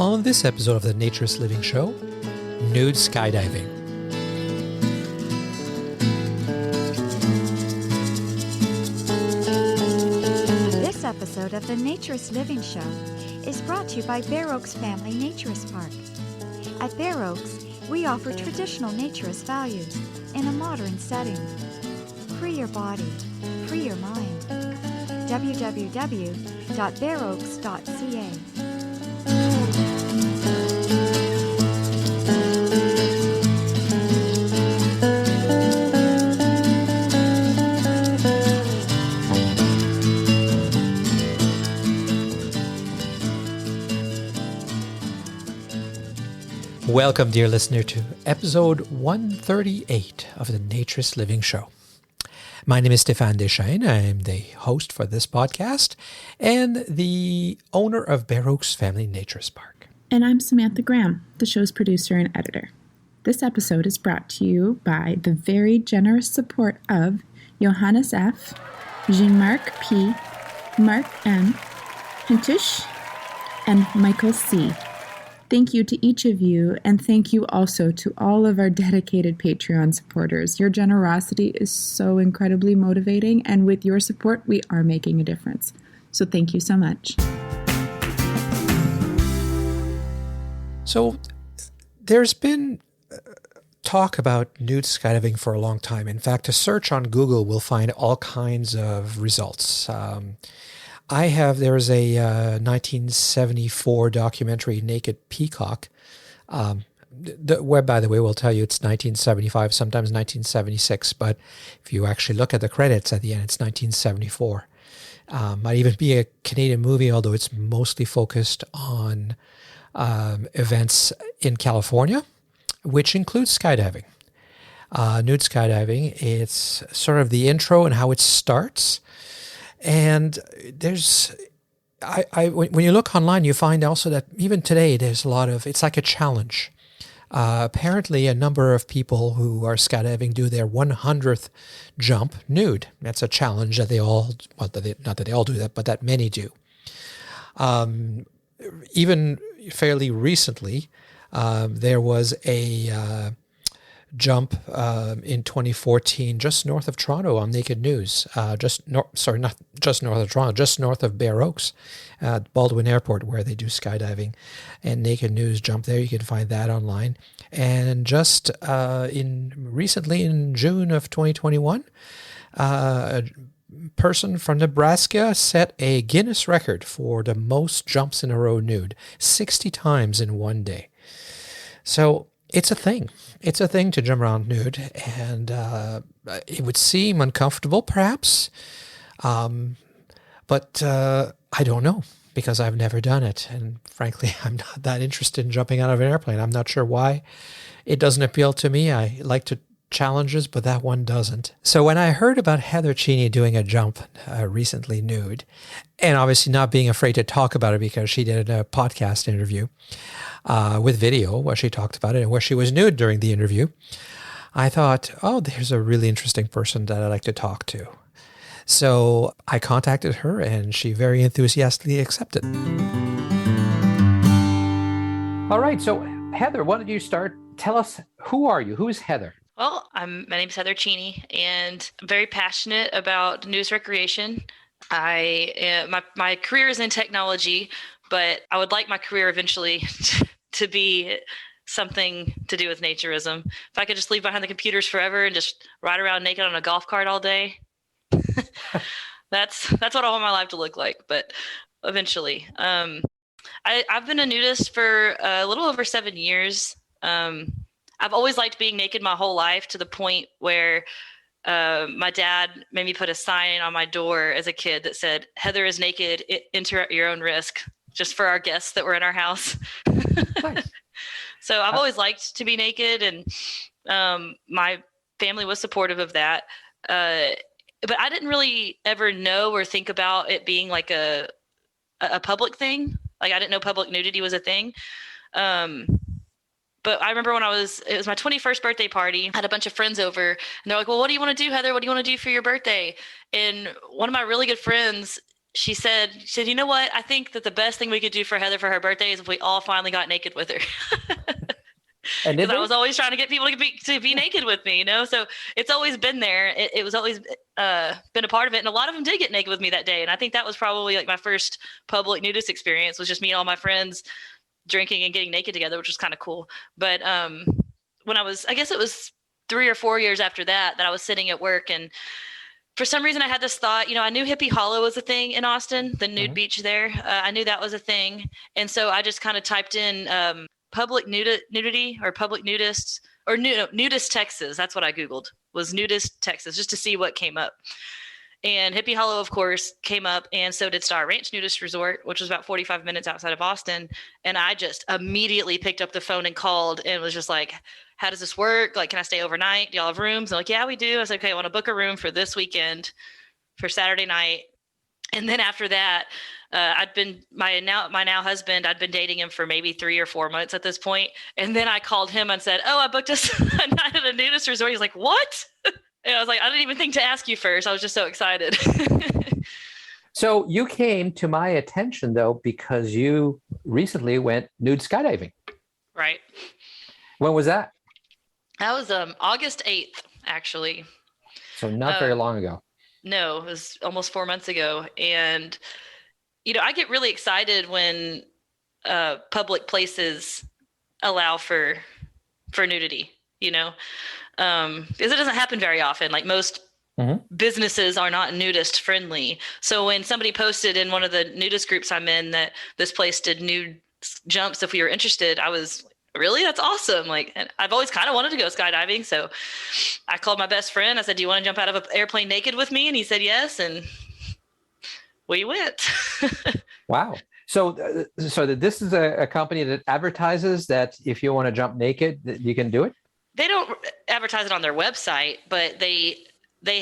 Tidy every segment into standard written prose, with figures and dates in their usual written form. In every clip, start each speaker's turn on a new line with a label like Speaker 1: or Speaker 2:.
Speaker 1: On this episode of the Naturist Living Show, Nude Skydiving.
Speaker 2: This episode of the Naturist Living Show is brought to you by Bear Oaks Family Naturist Park. At Bear Oaks, we offer traditional naturist values in a modern setting. Free your body, free your mind. www.bearoaks.ca.
Speaker 1: Welcome, dear listener, to episode 138 of the Naturist Living Show. My name is Stéphane Deschênes. I am the host for this podcast and the owner of Bear Oaks Family Naturist Park.
Speaker 3: And I'm Samantha Graham, the show's producer and editor. This episode is brought to you by the very generous support of Johannes F., Jean-Marc P., Mark M., Hintish, and Michael C. Thank you to each of you, and thank you also to all of our dedicated Patreon supporters. Your generosity is so incredibly motivating, and with your support, we are making a difference. So thank you so much.
Speaker 1: So there's been talk about nude skydiving for a long time. In fact, a search on Google will find all kinds of results. There was a 1974 documentary, Naked Peacock, where, by the way, will tell you it's 1975, sometimes 1976, but if you actually look at the credits at the end, it's 1974. Might even be a Canadian movie, although it's mostly focused on events in California, which includes skydiving. Nude skydiving, it's sort of the intro and how it starts. And when you look online, you find also that even today there's it's like a challenge. Apparently, a number of people who are skydiving do their 100th jump nude. That's a challenge that not that they all do that, but that many do. Even fairly recently, there was a jump in 2014 just north of Toronto on Naked News, not just north of Toronto, just north of Bear Oaks at Baldwin Airport, where they do skydiving, and Naked News jump there. You can find that online. And just recently in June of 2021, a person from Nebraska set a Guinness record for the most jumps in a row nude, 60 times in one day. So it's a thing. It's a thing to jump around nude, and it would seem uncomfortable, perhaps, but I don't know, because I've never done it, and frankly, I'm not that interested in jumping out of an airplane. I'm not sure why. It doesn't appeal to me. I like to challenges, but that one doesn't. So when I heard about Heather Cheney doing a jump recently nude, and obviously not being afraid to talk about it because she did a podcast interview with video where she talked about it and where she was nude during the interview, I thought, oh, there's a really interesting person that I'd like to talk to. So I contacted her, and she very enthusiastically accepted. All right, so Heather, why don't you start? Tell us, who are you? Who is Heather?
Speaker 4: Well, my name's Heather Cheney, and I'm very passionate about news recreation. My career is in technology, but I would like my career eventually to be something to do with naturism. If I could just leave behind the computers forever and just ride around naked on a golf cart all day, that's what I want my life to look like. But eventually, I've been a nudist for a little over 7 years. I've always liked being naked my whole life, to the point where my dad made me put a sign on my door as a kid that said, "Heather is naked, enter at your own risk," just for our guests that were in our house.
Speaker 1: Nice.
Speaker 4: So I've always liked to be naked, and my family was supportive of that. But I didn't really ever know or think about it being like a public thing. Like, I didn't know public nudity was a thing. But I remember when it was my 21st birthday party, I had a bunch of friends over, and they're like, "Well, what do you want to do, Heather? What do you want to do for your birthday?" And one of my really good friends she said, you know what? I think that the best thing we could do for Heather for her birthday is if we all finally got naked with her.
Speaker 1: And
Speaker 4: Because I was always trying to get people to be naked with me, So it's always been there. It was always been a part of it, and a lot of them did get naked with me that day. And I think that was probably like my first public nudist experience, was just me and all my friends drinking and getting naked together, which was kind of cool. But when I guess it was 3 or 4 years after that I was sitting at work, and for some reason I had this thought. I knew Hippie Hollow was a thing in Austin, the nude beach there. I knew that was a thing, and so I just kind of typed in public nudity or public nudists or nudist Texas. That's what I Googled, was nudist Texas, just to see what came up. And Hippie Hollow, of course, came up, and so did Star Ranch Nudist Resort, which was about 45 minutes outside of Austin. And I just immediately picked up the phone and called, and was just like, how does this work? Like, can I stay overnight? Do y'all have rooms? They're like, yeah, we do. I was like, okay, I want to book a room for this weekend for Saturday night. And then after that, I'd been my now husband. I'd been dating him for maybe 3 or 4 months at this point. And then I called him and said, "Oh, I booked us a night at a nudist resort." He's like, "What?" And I was like, "I didn't even think to ask you first. I was just so excited."
Speaker 1: So you came to my attention though because you recently went nude skydiving.
Speaker 4: Right.
Speaker 1: When was that?
Speaker 4: That was August 8th, actually.
Speaker 1: So not very long ago.
Speaker 4: No, it was almost 4 months ago. And I get really excited when public places allow for nudity, because it doesn't happen very often. Like, most businesses are not nudist friendly. So when somebody posted in one of the nudist groups I'm in that this place did nude jumps if we were interested, I was, really? That's awesome. Like, and I've always kind of wanted to go skydiving. So I called my best friend. I said, "Do you want to jump out of an airplane naked with me?" And he said yes. And we went.
Speaker 1: Wow. So this is a company that advertises that if you want to jump naked, you can do it?
Speaker 4: They don't advertise it on their website, but they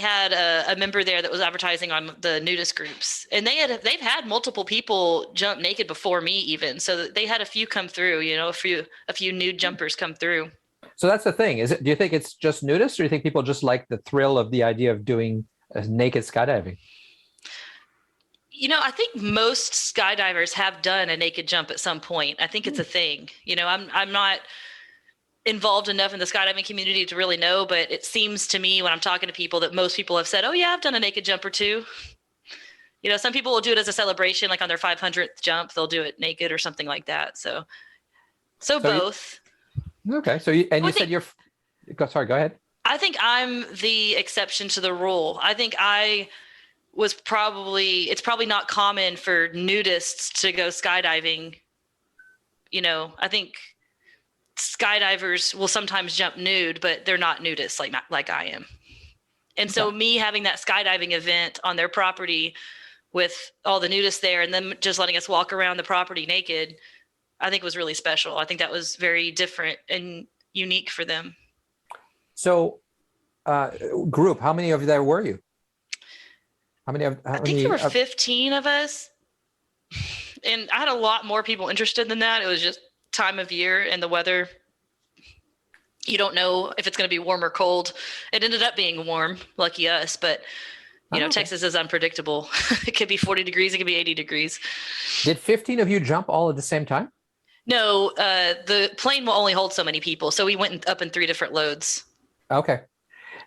Speaker 4: had a member there that was advertising on the nudist groups, and they've had multiple people jump naked before me even. So they had a few come through, a few nude jumpers come through.
Speaker 1: So that's the thing. Do you think it's just nudists, or do you think people just like the thrill of the idea of doing naked skydiving?
Speaker 4: I think most skydivers have done a naked jump at some point. I think it's a thing. I'm not involved enough in the skydiving community to really know, but it seems to me when I'm talking to people that most people have said, "Oh yeah, I've done a naked jump or two." Some people will do it as a celebration, like on their 500th jump, they'll do it naked or something like that. So both.
Speaker 1: Okay. So you said you're, sorry, go ahead.
Speaker 4: I think I'm the exception to the rule. I think it's probably not common for nudists to go skydiving. I think skydivers will sometimes jump nude, but they're not nudists like I am. And so me having that skydiving event on their property with all the nudists there and them just letting us walk around the property naked, I think was really special. I think that was very different and unique for them. So
Speaker 1: group, how many of there were you?
Speaker 4: I think there were 15 of us. And I had a lot more people interested than that. It was just time of year and the weather. You don't know if it's going to be warm or cold. It ended up being warm, lucky us, but Texas is unpredictable. It could be 40 degrees, it could be 80 degrees.
Speaker 1: Did 15 of you jump all at the same time?
Speaker 4: No, the plane will only hold so many people, so we went up in 3 different loads.
Speaker 1: Okay.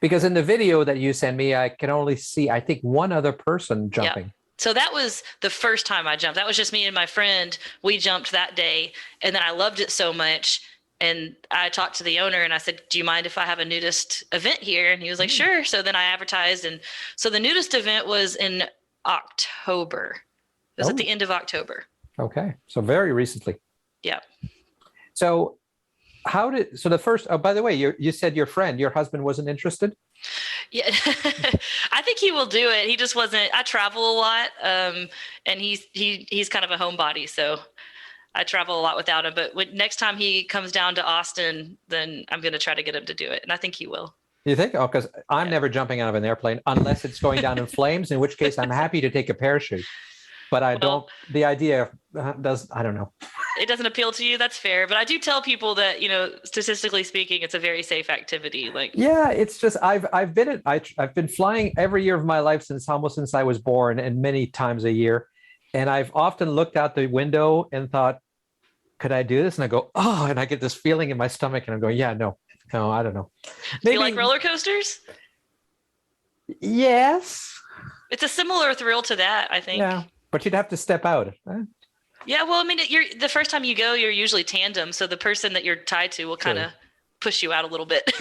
Speaker 1: Because in the video that you sent me, I can only see, I think, one other person jumping.
Speaker 4: Yeah. So that was the first time I jumped. That was just me and my friend. We jumped that day, and then I loved it so much. And I talked to the owner and I said, "Do you mind if I have a nudist event here?" And he was like, "Sure." So then I advertised. And so the nudist event was in October. It was at the end of October.
Speaker 1: Okay. So very recently.
Speaker 4: Yeah.
Speaker 1: So the first, oh, by the way, you said your husband wasn't interested?
Speaker 4: Yeah, I think he will do it. He just wasn't. I travel a lot, and he's kind of a homebody, so I travel a lot without him. But next time he comes down to Austin, then I'm going to try to get him to do it, and I think he will.
Speaker 1: You think? Oh, because I'm never jumping out of an airplane unless it's going down in flames, in which case I'm happy to take a parachute. but I
Speaker 4: Well,
Speaker 1: don't. The idea I don't know.
Speaker 4: it doesn't appeal to you. That's fair. But I do tell people that, statistically speaking, it's a very safe activity. Like,
Speaker 1: Yeah, it's just I've been flying every year of my life since I was born, and many times a year, and I've often looked out the window and thought, could I do this? And I go, oh, and I get this feeling in my stomach, and I'm going, yeah, no, I don't know.
Speaker 4: do you like roller coasters?
Speaker 1: Yes.
Speaker 4: It's a similar thrill to that, I think.
Speaker 1: Yeah, but you'd have to step out.
Speaker 4: Yeah, well, I mean, you're the first time you go, you're usually tandem, so the person that you're tied to will kind of push you out a little bit.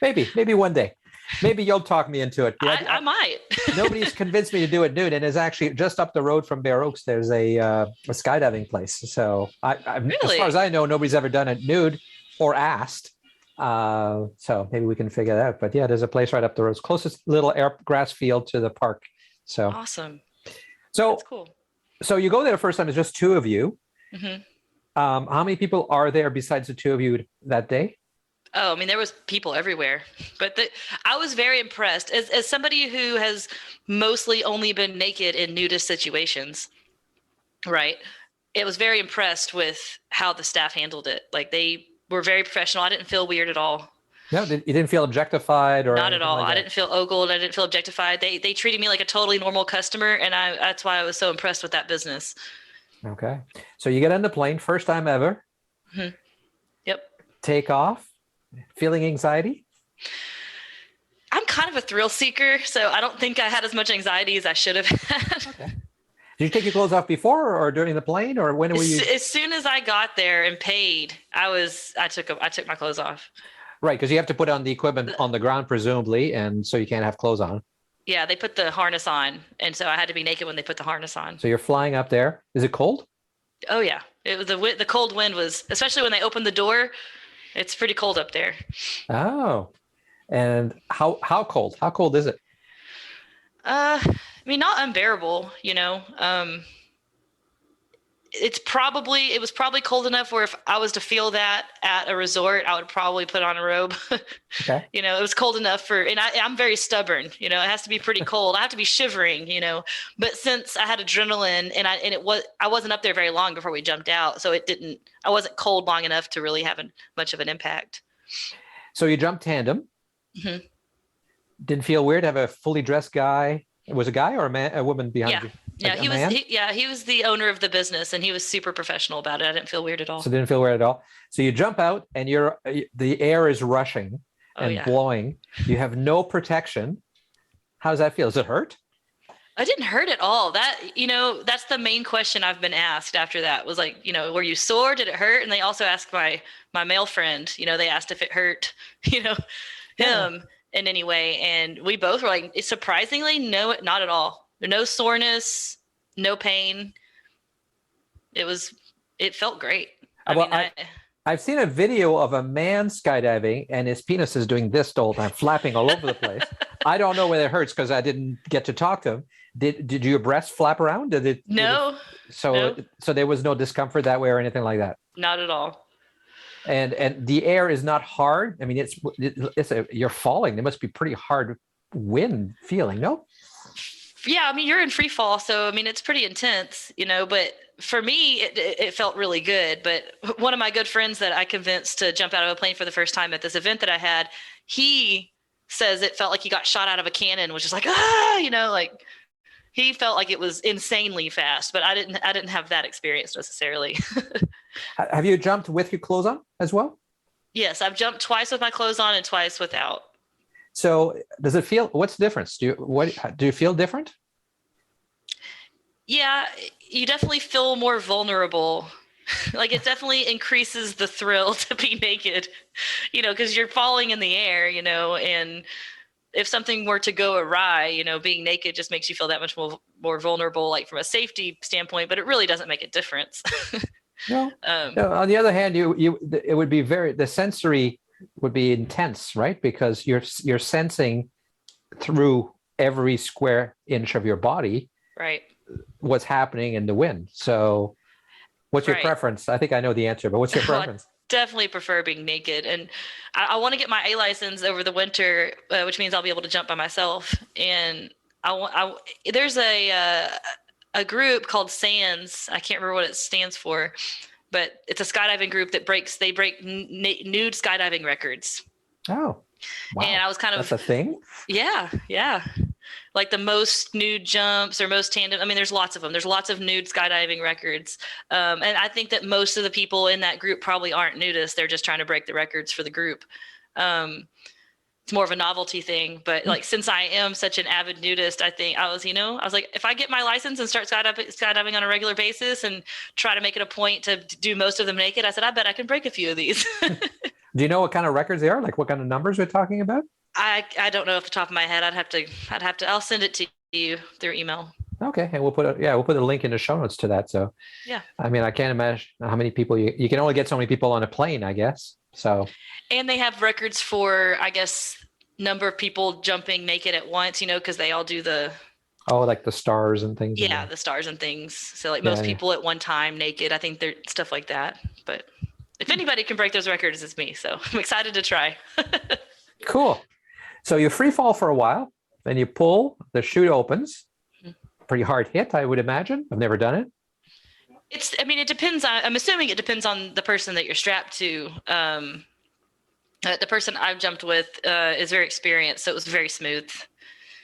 Speaker 1: Maybe one day. Maybe you'll talk me into it.
Speaker 4: I might.
Speaker 1: Nobody's convinced me to do it nude, and it's actually just up the road from Bear Oaks. There's a skydiving place. So
Speaker 4: Really?
Speaker 1: as far as I know, nobody's ever done it nude or asked. So maybe we can figure that out. But yeah, there's a place right up the road. It's closest little grass field to the park. So
Speaker 4: awesome.
Speaker 1: So
Speaker 4: that's cool.
Speaker 1: So you go there the first time. It's just two of you.
Speaker 4: Mm-hmm.
Speaker 1: How many people are there besides the two of you that day?
Speaker 4: Oh, I mean, there was people everywhere, but I was very impressed as somebody who has mostly only been naked in nudist situations. Right. It was very impressed with how the staff handled it. Like, they were very professional. I didn't feel weird at all.
Speaker 1: No, you didn't feel objectified or
Speaker 4: not at all.
Speaker 1: like
Speaker 4: I didn't feel ogled. I didn't feel objectified. They treated me like a totally normal customer, and that's why I was so impressed with that business.
Speaker 1: Okay, so you get on the plane, first time ever.
Speaker 4: Mm-hmm. Yep. Take
Speaker 1: off. Feeling anxiety?
Speaker 4: I'm kind of a thrill seeker, so I don't think I had as much anxiety as I should have had.
Speaker 1: Okay. Did you take your clothes off before or during the plane, or when were you?
Speaker 4: As soon as I got there and paid, I took my clothes off.
Speaker 1: Right, because you have to put on the equipment on the ground, presumably, and so you can't have clothes on.
Speaker 4: Yeah, they put the harness on, and so I had to be naked when they put the harness on.
Speaker 1: So you're flying up there. Is it cold?
Speaker 4: Oh yeah, it was the cold wind was, especially when they opened the door. It's pretty cold up there.
Speaker 1: Oh, and how cold? How cold is it?
Speaker 4: I mean, not unbearable, it was probably cold enough where if I was to feel that at a resort, I would probably put on a robe.
Speaker 1: Okay.
Speaker 4: It was cold enough and I'm very stubborn, it has to be pretty cold. I have to be shivering, but since I had adrenaline I wasn't up there very long before we jumped out. So I wasn't cold long enough to really have much of an impact.
Speaker 1: So you jumped tandem.
Speaker 4: Mm-hmm.
Speaker 1: Didn't feel weird to have a fully dressed guy. Was a guy or a woman behind you?
Speaker 4: Yeah, he was the owner of the business, and he was super professional about it. I didn't feel weird at all.
Speaker 1: So didn't feel weird at all. So you jump out, and the air is rushing and blowing. You have no protection. How does that feel? Does it hurt?
Speaker 4: It didn't hurt at all. That's the main question I've been asked after that was like, were you sore? Did it hurt? And they also asked my male friend, they asked if it hurt, him in any way. And we both were like, surprisingly, no, not at all. No soreness, no pain. It felt great.
Speaker 1: I've seen a video of a man skydiving and his penis is doing this the whole time, flapping all over the place. I don't know whether it hurts because I didn't get to talk to him. Did your breast flap around?
Speaker 4: No.
Speaker 1: So there was no discomfort that way or anything like that?
Speaker 4: Not at all.
Speaker 1: And the air is not hard. I mean, you're falling. There must be pretty hard wind feeling, no?
Speaker 4: Yeah, I mean, you're in free fall, so I mean, it's pretty intense, but for me, it felt really good. But one of my good friends that I convinced to jump out of a plane for the first time at this event that I had, he says it felt like he got shot out of a cannon, which is like, like he felt like it was insanely fast, but I didn't have that experience necessarily.
Speaker 1: Have you jumped with your clothes on as well?
Speaker 4: Yes, I've jumped twice with my clothes on and twice without.
Speaker 1: So does it feel, what's the difference? Do you feel different?
Speaker 4: Yeah, you definitely feel more vulnerable. Like it definitely increases the thrill to be naked, because you're falling in the air, and if something were to go awry, being naked just makes you feel that much more vulnerable, like from a safety standpoint, but it really doesn't make a difference.
Speaker 1: No. On the other hand, it would be the sensory would be intense, right? Because you're sensing through every square inch of your body,
Speaker 4: right,
Speaker 1: what's happening in the wind. So what's your preference? I think I know the answer, but what's your preference?
Speaker 4: Definitely prefer being naked, and I want to get my A license over the winter, which means I'll be able to jump by myself. And there's a a group called SANS. I can't remember what it stands for, but it's a skydiving group that break nude skydiving records.
Speaker 1: Oh, wow.
Speaker 4: And I was kind of,
Speaker 1: that's a thing?
Speaker 4: Yeah. Like the most nude jumps or most tandem. I mean, there's lots of them. There's lots of nude skydiving records. And I think that most of the people in that group probably aren't nudists. They're just trying to break the records for the group. It's more of a novelty thing, but like, since I am such an avid nudist, I think I was like, if I get my license and start skydiving on a regular basis and try to make it a point to do most of them naked, I said, I bet I can break a few of these.
Speaker 1: Do you know what kind of records they are? Like what kind of numbers we're talking about?
Speaker 4: I don't know off the top of my head. I'll send it to you through email.
Speaker 1: Okay. And we'll put a link in the show notes to that. So
Speaker 4: yeah,
Speaker 1: I mean, I can't imagine how many people you can only get so many people on a plane, I guess. So,
Speaker 4: and they have records for, I guess, number of people jumping naked at once, because they all do
Speaker 1: like the stars and things.
Speaker 4: Yeah, the stars and things. So like most people at one time naked, I think they're stuff like that. But if anybody can break those records, it's me. So I'm excited to try.
Speaker 1: Cool. So you free fall for a while, then you pull, the chute opens. Pretty hard hit, I would imagine. I've never done it.
Speaker 4: It depends on, I'm assuming it depends on the person that you're strapped to. The person I've jumped with is very experienced, so it was very smooth.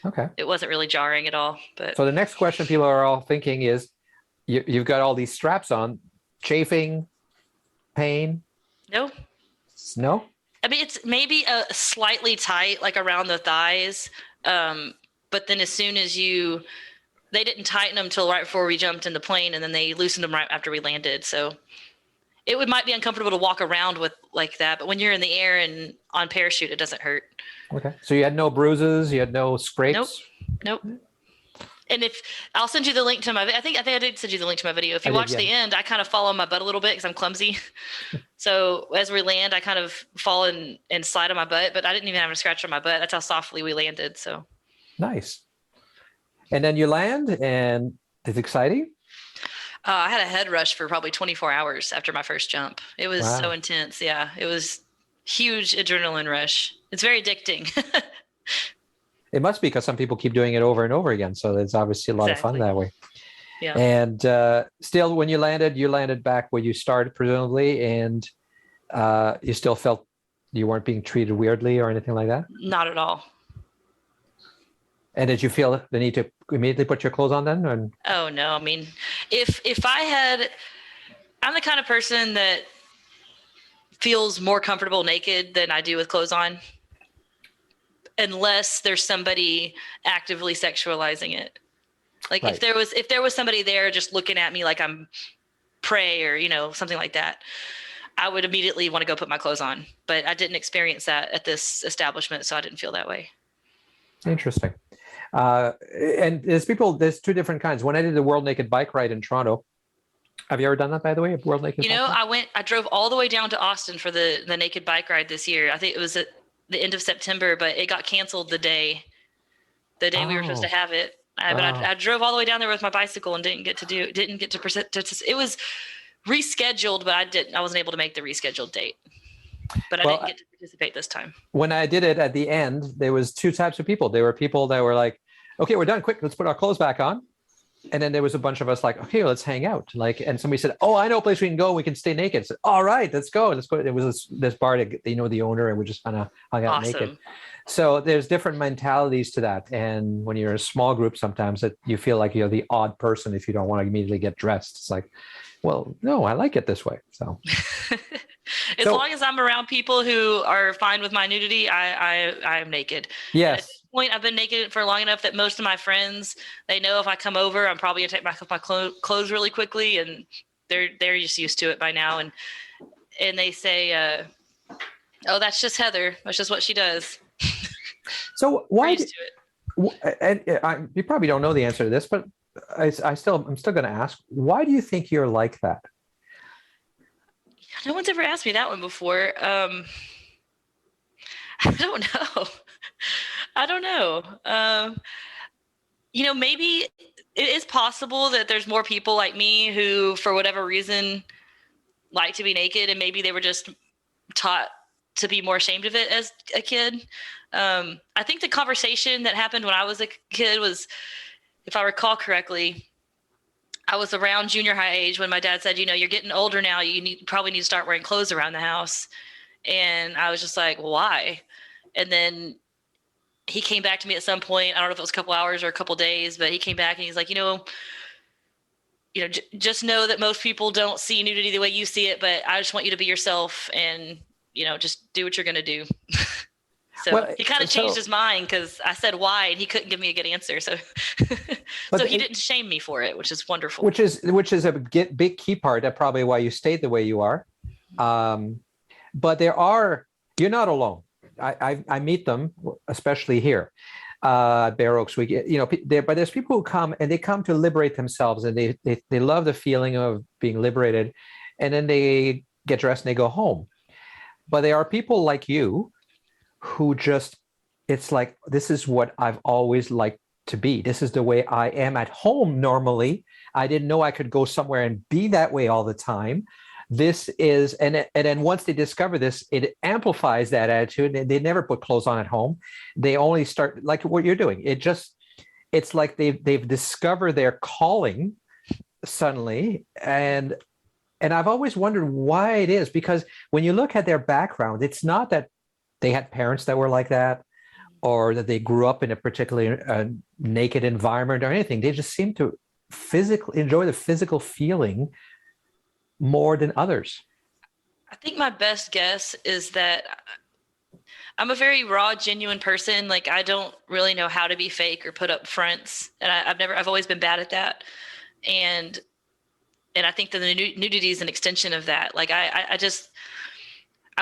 Speaker 1: Okay.
Speaker 4: It wasn't really jarring at all. But
Speaker 1: so the next question people are all thinking is, you've got all these straps on, chafing, pain?
Speaker 4: No.
Speaker 1: No?
Speaker 4: I mean, it's maybe slightly tight, like around the thighs. But then as soon as they didn't tighten them till right before we jumped in the plane, and then they loosened them right after we landed. So it might be uncomfortable to walk around with like that, but when you're in the air and on parachute, it doesn't hurt.
Speaker 1: Okay. So you had no bruises, you had no scrapes?
Speaker 4: Nope. And I'll send you the link to I think I did send you the link to my video. If you watch the end, I kind of fall on my butt a little bit because I'm clumsy. So as we land, I kind of fall and slide on my butt, but I didn't even have a scratch on my butt. That's how softly we landed. So
Speaker 1: nice. And then you land, and it's exciting.
Speaker 4: I had a head rush for probably 24 hours after my first jump. It was so intense. Yeah, it was huge adrenaline rush. It's very addicting.
Speaker 1: It must be because some people keep doing it over and over again. So there's obviously a lot of fun that way.
Speaker 4: Yeah.
Speaker 1: And still, when you landed back where you started, presumably, and you still felt you weren't being treated weirdly or anything like that?
Speaker 4: Not at all.
Speaker 1: And did you feel the need to immediately put your clothes on then? And
Speaker 4: oh no, I mean, I'm the kind of person that feels more comfortable naked than I do with clothes on, unless there's somebody actively sexualizing it. Like if there was somebody there just looking at me like I'm prey or, something like that, I would immediately want to go put my clothes on. But I didn't experience that at this establishment, so I didn't feel that way.
Speaker 1: Interesting. And there's two different kinds. When I did the World Naked Bike Ride in Toronto, have you ever done that, by the way, World Naked Bike Ride?
Speaker 4: I drove all the way down to Austin for the Naked Bike Ride this year. I think it was at the end of September, but it got canceled the day we were supposed to have it. But I drove all the way down there with my bicycle and didn't get to present. It was rescheduled, but I wasn't able to make the rescheduled date. But I didn't get to participate this time. When
Speaker 1: I did it at the end, there was two types of people. There were people that were like, okay, we're done. Quick, let's put our clothes back on. And then there was a bunch of us like, okay, let's hang out. And somebody said, oh, I know a place we can go. We can stay naked. I said, all right, let's go. It was this bar that the owner, and we just kind of hung out naked. So there's different mentalities to that. And when you're in a small group, sometimes you feel like you're the odd person if you don't want to immediately get dressed. It's like, well, no, I like it this way. So
Speaker 4: as long as I'm around people who are fine with my nudity, I am naked.
Speaker 1: Yes.
Speaker 4: At this point, I've been naked for long enough that most of my friends, they know if I come over, I'm probably gonna take off my clothes really quickly, and they're just used to it by now. And they say, "Oh, that's just Heather. That's just what she does."
Speaker 1: So why? You probably don't know the answer to this, but I'm still going to ask. Why do you think you're like that?
Speaker 4: No one's ever asked me that one before. I don't know. Maybe it is possible that there's more people like me who, for whatever reason, like to be naked, and maybe they were just taught to be more ashamed of it as a kid. I think the conversation that happened when I was a kid was, if I recall correctly, I was around junior high age when my dad said, you're getting older now. You probably need to start wearing clothes around the house. And I was just like, why? And then he came back to me at some point. I don't know if it was a couple hours or a couple days, but he came back and he's like, just know that most people don't see nudity the way you see it, but I just want you to be yourself and, just do what you're going to do. So he kind of changed his mind because I said why, and he couldn't give me a good answer. So, so he didn't shame me for it, which is wonderful.
Speaker 5: Which is a big key part. That's probably why you stayed the way you are. But you're not alone. I meet them, especially here at Bear Oaks. We get, but there's people who come and they come to liberate themselves, and they love the feeling of being liberated, and then they get dressed and they go home. But there are people like you who it's like, this is what I've always liked to be. This is the way I am at home normally. I didn't know I could go somewhere and be that way all the time. This is, and then once they discover this, it amplifies that attitude. They never put clothes on at home. They only start like what you're doing. It's like they've discovered their calling suddenly. And I've always wondered why it is, because when you look at their background, it's not that they had parents that were like that, or that they grew up in a particularly naked environment or anything. They just seem to enjoy the physical feeling more than others.
Speaker 4: I think my best guess is that I'm a very raw, genuine person. Like, I don't really know how to be fake or put up fronts. And I've always been bad at that. And I think that the nudity is an extension of that. Like, I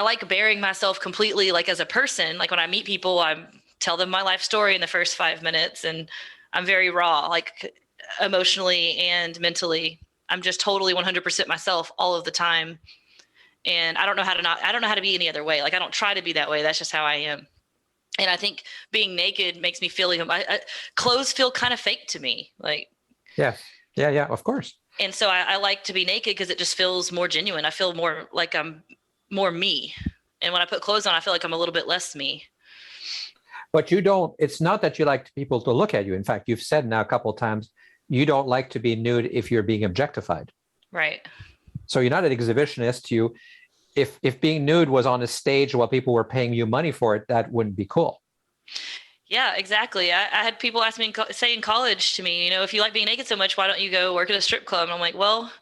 Speaker 4: like bearing myself completely, like, as a person. Like, when I meet people, I tell them my life story in the first 5 minutes, and I'm very raw, like, emotionally and mentally. I'm just totally 100% myself all of the time. And I don't know how to be any other way. Like, I don't try to be that way. That's just how I am. And I think being naked makes me feel even, clothes feel kind of fake to me. Like,
Speaker 5: yeah, of course.
Speaker 4: And so I like to be naked because it just feels more genuine. I feel more like I'm more me. And when I put clothes on, I feel like I'm a little bit less me.
Speaker 5: But it's not that you like people to look at you. In fact, you've said now a couple of times, you don't like to be nude if you're being objectified.
Speaker 4: Right.
Speaker 5: So you're not an exhibitionist. If being nude was on a stage while people were paying you money for it, that wouldn't be cool.
Speaker 4: Yeah, exactly. I had people ask me, say in college to me, if you like being naked so much, why don't you go work at a strip club? And I'm like, well,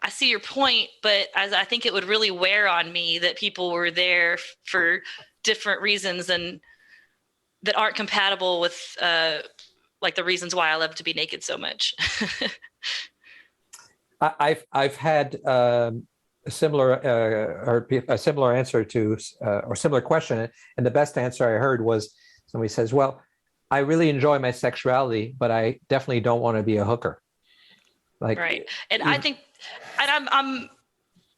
Speaker 4: I see your point, but I think it would really wear on me that people were there for different reasons and that aren't compatible with like the reasons why I love to be naked so much.
Speaker 5: I've had a similar answer to or similar question, and the best answer I heard was somebody says, "Well, I really enjoy my sexuality, but I definitely don't want to be a hooker." Like,
Speaker 4: right, and I think, and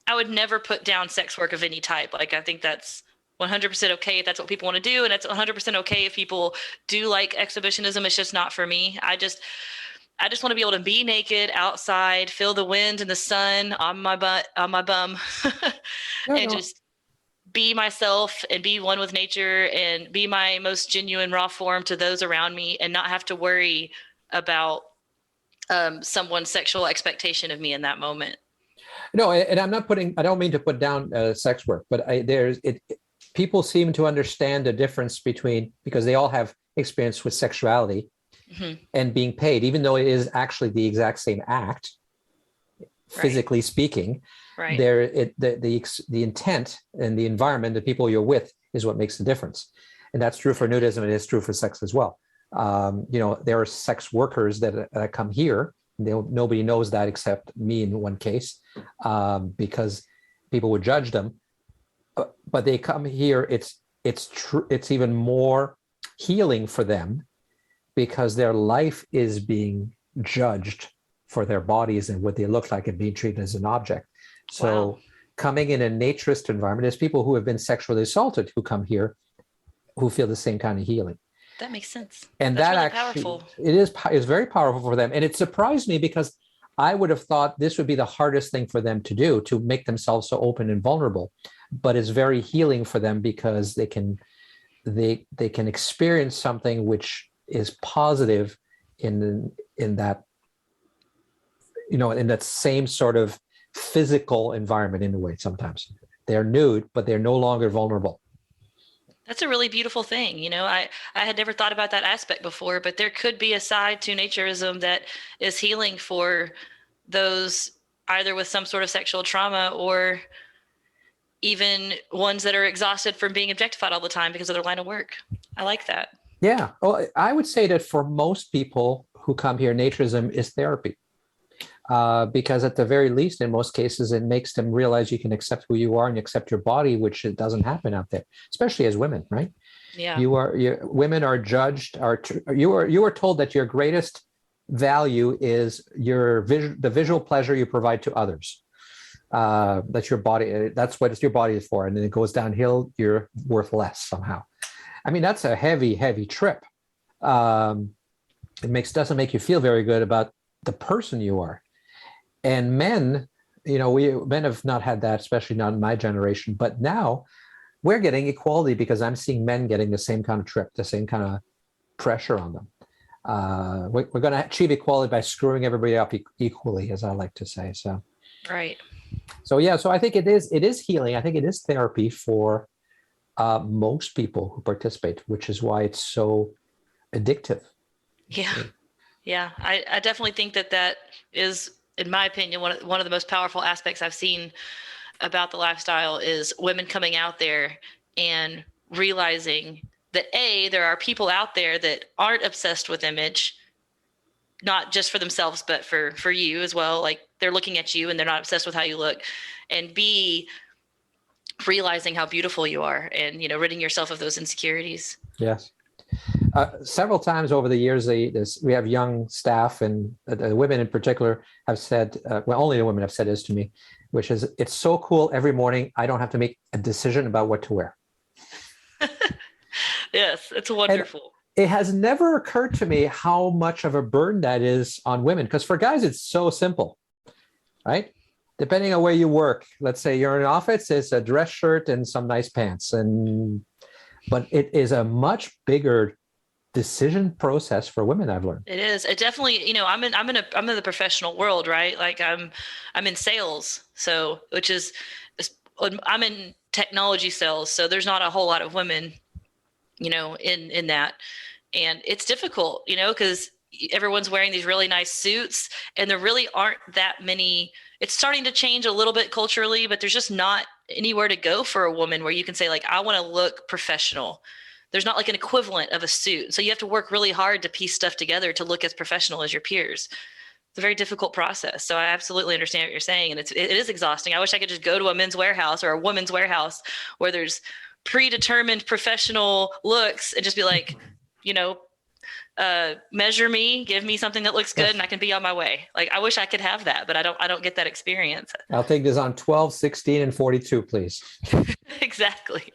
Speaker 4: I would never put down sex work of any type. Like, I think that's 100% okay if that's what people want to do, and it's 100% okay if people do like exhibitionism. It's just not for me. I just want to be able to be naked outside, feel the wind and the sun on my bum, and just be myself and be one with nature and be my most genuine raw form to those around me, and not have to worry about someone's sexual expectation of me in that moment.
Speaker 5: No, and I don't mean to put down sex work, but people seem to understand the difference between, because they all have experience with sexuality and being paid, even though it is actually the exact same act, physically speaking.
Speaker 4: Right.
Speaker 5: The intent and the environment, the people you're with, is what makes the difference. And that's true for nudism. It is true for sex as well. There are sex workers that come here. Nobody knows that except me in one case, because people would judge them. But they come here. It's even more healing for them, because their life is being judged for their bodies and what they look like and being treated as an object. So coming in a naturist environment, there's people who have been sexually assaulted who come here who feel the same kind of healing.
Speaker 4: That makes sense.
Speaker 5: And
Speaker 4: that's
Speaker 5: that
Speaker 4: really
Speaker 5: actually,
Speaker 4: powerful.
Speaker 5: It's very powerful for them. And it surprised me, because I would have thought this would be the hardest thing for them to do, to make themselves so open and vulnerable. But it's very healing for them, because they can experience something which is positive in that in that same sort of physical environment in a way. Sometimes they're nude, but they're no longer vulnerable.
Speaker 4: That's a really beautiful thing. I had never thought about that aspect before, but there could be a side to naturism that is healing for those either with some sort of sexual trauma or even ones that are exhausted from being objectified all the time because of their line of work. I like that.
Speaker 5: Yeah. Well, I would say that for most people who come here, naturism is therapy. Because at the very least, in most cases, it makes them realize you can accept who you are and accept your body, which it doesn't happen out there, especially as women, right?
Speaker 4: Yeah.
Speaker 5: Women are judged, you are told that your greatest value is the visual pleasure you provide to others. That's your body. That's what your body is for. And then it goes downhill, you're worth less somehow. I mean, that's a heavy, heavy trip. It doesn't make you feel very good about the person you are. And men, men have not had that, especially not in my generation. But now we're getting equality because I'm seeing men getting the same kind of trip, the same kind of pressure on them. We're going to achieve equality by screwing everybody up equally, as I like to say. So,
Speaker 4: right.
Speaker 5: So yeah, so I think it is healing. I think it is therapy for most people who participate, which is why it's so addictive.
Speaker 4: Yeah. Yeah. I definitely think that is, in my opinion, one of the most powerful aspects I've seen about the lifestyle is women coming out there and realizing that there are people out there that aren't obsessed with image, not just for themselves, but for you as well. Like they're looking at you and they're not obsessed with how you look, and B, realizing how beautiful you are and, ridding yourself of those insecurities.
Speaker 5: Yes. Several times over the years, we have young staff, and the women in particular have said, only the women have said this to me, which is, it's so cool every morning. I don't have to make a decision about what to wear.
Speaker 4: Yes, it's wonderful.
Speaker 5: And it has never occurred to me how much of a burden that is on women, because for guys, it's so simple, right? Depending on where you work, let's say you're in an office, it's a dress shirt and some nice pants, but it is a much bigger decision process for women, I've learned.
Speaker 4: It is. It definitely, I'm in the professional world, right? Like I'm in sales. So, I'm in technology sales. So there's not a whole lot of women, in that. And it's difficult, because everyone's wearing these really nice suits and there really aren't that many. It's starting to change a little bit culturally, but there's just not anywhere to go for a woman where you can say, like, I want to look professional. There's not like an equivalent of a suit. So you have to work really hard to piece stuff together to look as professional as your peers. It's a very difficult process. So I absolutely understand what you're saying. And it is exhausting. I wish I could just go to a men's warehouse or a woman's warehouse where there's predetermined professional looks and just be like, measure me, give me something that looks good, and I can be on my way. Like, I wish I could have that, but I don't get that experience.
Speaker 5: I'll take this on 12, 16, and 42, please.
Speaker 4: Exactly.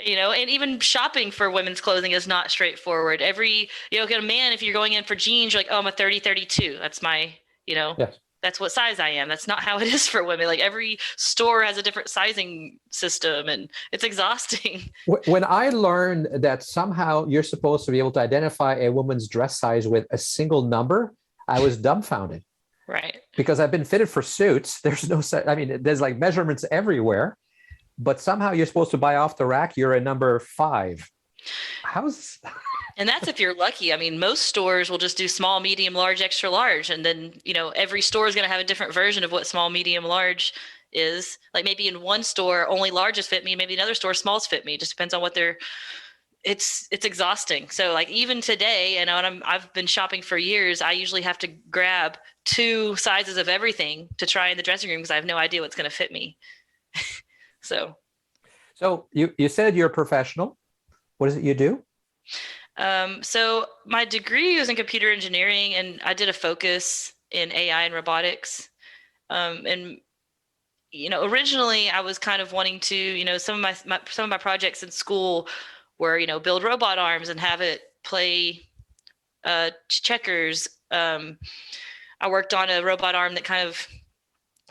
Speaker 4: And even shopping for women's clothing is not straightforward. Every, a man, if you're going in for jeans, you're like, oh, I'm a 30, 32. That's my,
Speaker 5: yes.
Speaker 4: That's what size I am. That's not how it is for women. Like every store has a different sizing system and it's exhausting.
Speaker 5: When I learned that somehow you're supposed to be able to identify a woman's dress size with a single number, I was dumbfounded.
Speaker 4: Right. Because
Speaker 5: I've been fitted for suits. There's there's like measurements everywhere, but somehow you're supposed to buy off the rack. You're a number 5.
Speaker 4: And that's if you're lucky. I mean, most stores will just do small, medium, large, extra large. And then, every store is going to have a different version of what small, medium, large is. Like maybe in one store, only larges fit me. Maybe another store, smalls fit me. It just depends on what it's exhausting. So like even today, I've been shopping for years. I usually have to grab 2 sizes of everything to try in the dressing room because I have no idea what's going to fit me. So
Speaker 5: you said you're a professional. What is it you do?
Speaker 4: So my degree was in computer engineering and I did a focus in AI and robotics. Originally I was kind of wanting to, some of my projects in school were, build robot arms and have it play, checkers. I worked on a robot arm that kind of,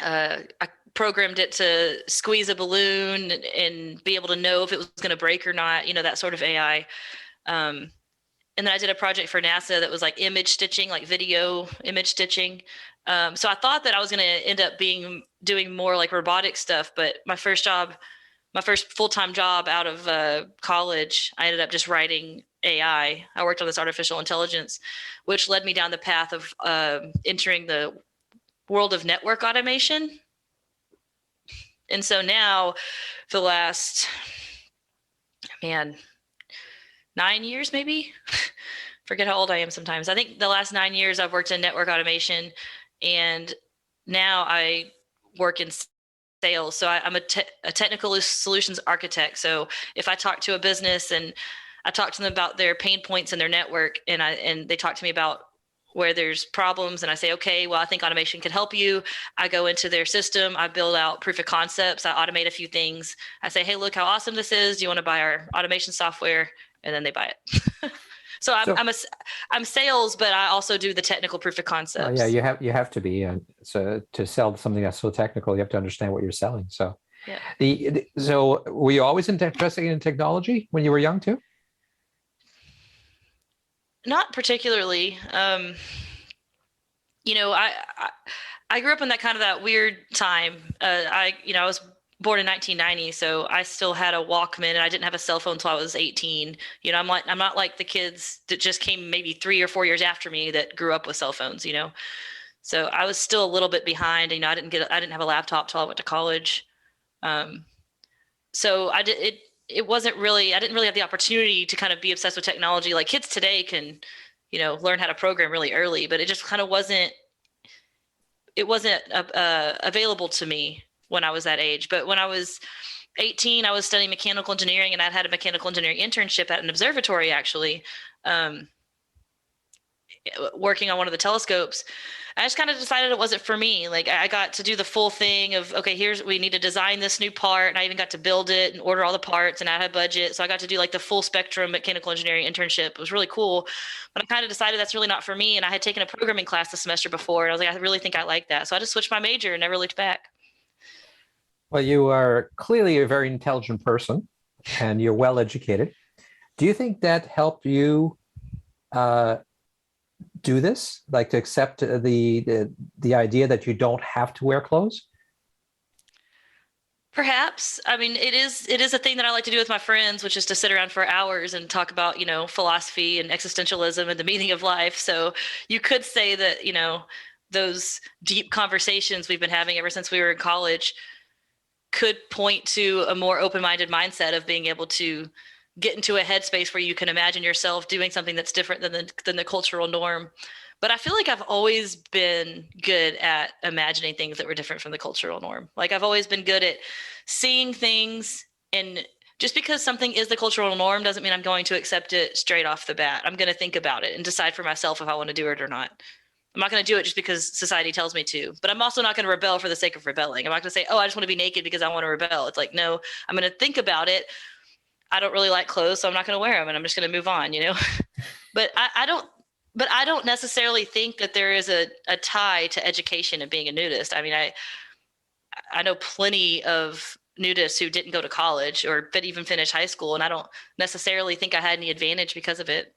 Speaker 4: I programmed it to squeeze a balloon and be able to know if it was going to break or not, that sort of AI. and then I did a project for NASA that was like image stitching, like video image stitching. So I thought that I was going to end up doing more like robotic stuff, but my first full-time job out of college, I ended up just writing AI. I worked on this artificial intelligence, which led me down the path of entering the world of network automation. And so now for the last, 9 years, maybe. Forget how old I am sometimes. I think the last 9 years I've worked in network automation, and now I work in sales. So I'm a technical solutions architect. So if I talk to a business and I talk to them about their pain points in their network, and they talk to me about where there's problems, and I say, okay, well, I think automation can help you. I go into their system, I build out proof of concepts, I automate a few things. I say, hey, look how awesome this is. Do you want to buy our automation software? And then they buy it. So I'm sales, but I also do the technical proof of concepts.
Speaker 5: Yeah, you have to be. So to sell something that's so technical, you have to understand what you're selling. So, yeah. So were you always interested in technology when you were young too?
Speaker 4: Not particularly. I grew up in that weird time. I was born in 1990, so I still had a Walkman, and I didn't have a cell phone until I was 18. I'm not like the kids that just came maybe 3 or 4 years after me that grew up with cell phones. So I was still a little bit behind. I didn't have a laptop till I went to college. So it wasn't really, I didn't really have the opportunity to kind of be obsessed with technology. Like kids today can, learn how to program really early, but it just kind of wasn't available to me when I was that age. But when I was 18, I was studying mechanical engineering, and I'd had a mechanical engineering internship at an observatory, actually, working on one of the telescopes. I just kind of decided it wasn't for me. Like I got to do the full thing of, okay, we need to design this new part. And I even got to build it and order all the parts, and I had a budget. So I got to do like the full spectrum mechanical engineering internship. It was really cool, but I kind of decided that's really not for me. And I had taken a programming class the semester before, and I was like, I really think I like that. So I just switched my major and never looked back.
Speaker 5: Well, you are clearly a very intelligent person, and you're well educated. Do you think that helped you do this, like to accept the idea that you don't have to wear clothes?
Speaker 4: Perhaps. I mean, it is a thing that I like to do with my friends, which is to sit around for hours and talk about, philosophy and existentialism and the meaning of life. So you could say that, those deep conversations we've been having ever since we were in college could point to a more open-minded mindset of being able to get into a headspace where you can imagine yourself doing something that's different than the cultural norm. But I feel like I've always been good at imagining things that were different from the cultural norm. Like I've always been good at seeing things, and just because something is the cultural norm doesn't mean I'm going to accept it straight off the bat. I'm going to think about it and decide for myself if I want to do it or not. I'm not going to do it just because society tells me to, but I'm also not going to rebel for the sake of rebelling. I'm not going to say, oh, I just want to be naked because I want to rebel. It's like, no, I'm going to think about it. I don't really like clothes, so I'm not going to wear them, and I'm just going to move on, But I don't necessarily think that there is a tie to education and being a nudist. I mean, I know plenty of nudists who didn't go to college or didn't even finish high school, and I don't necessarily think I had any advantage because of it.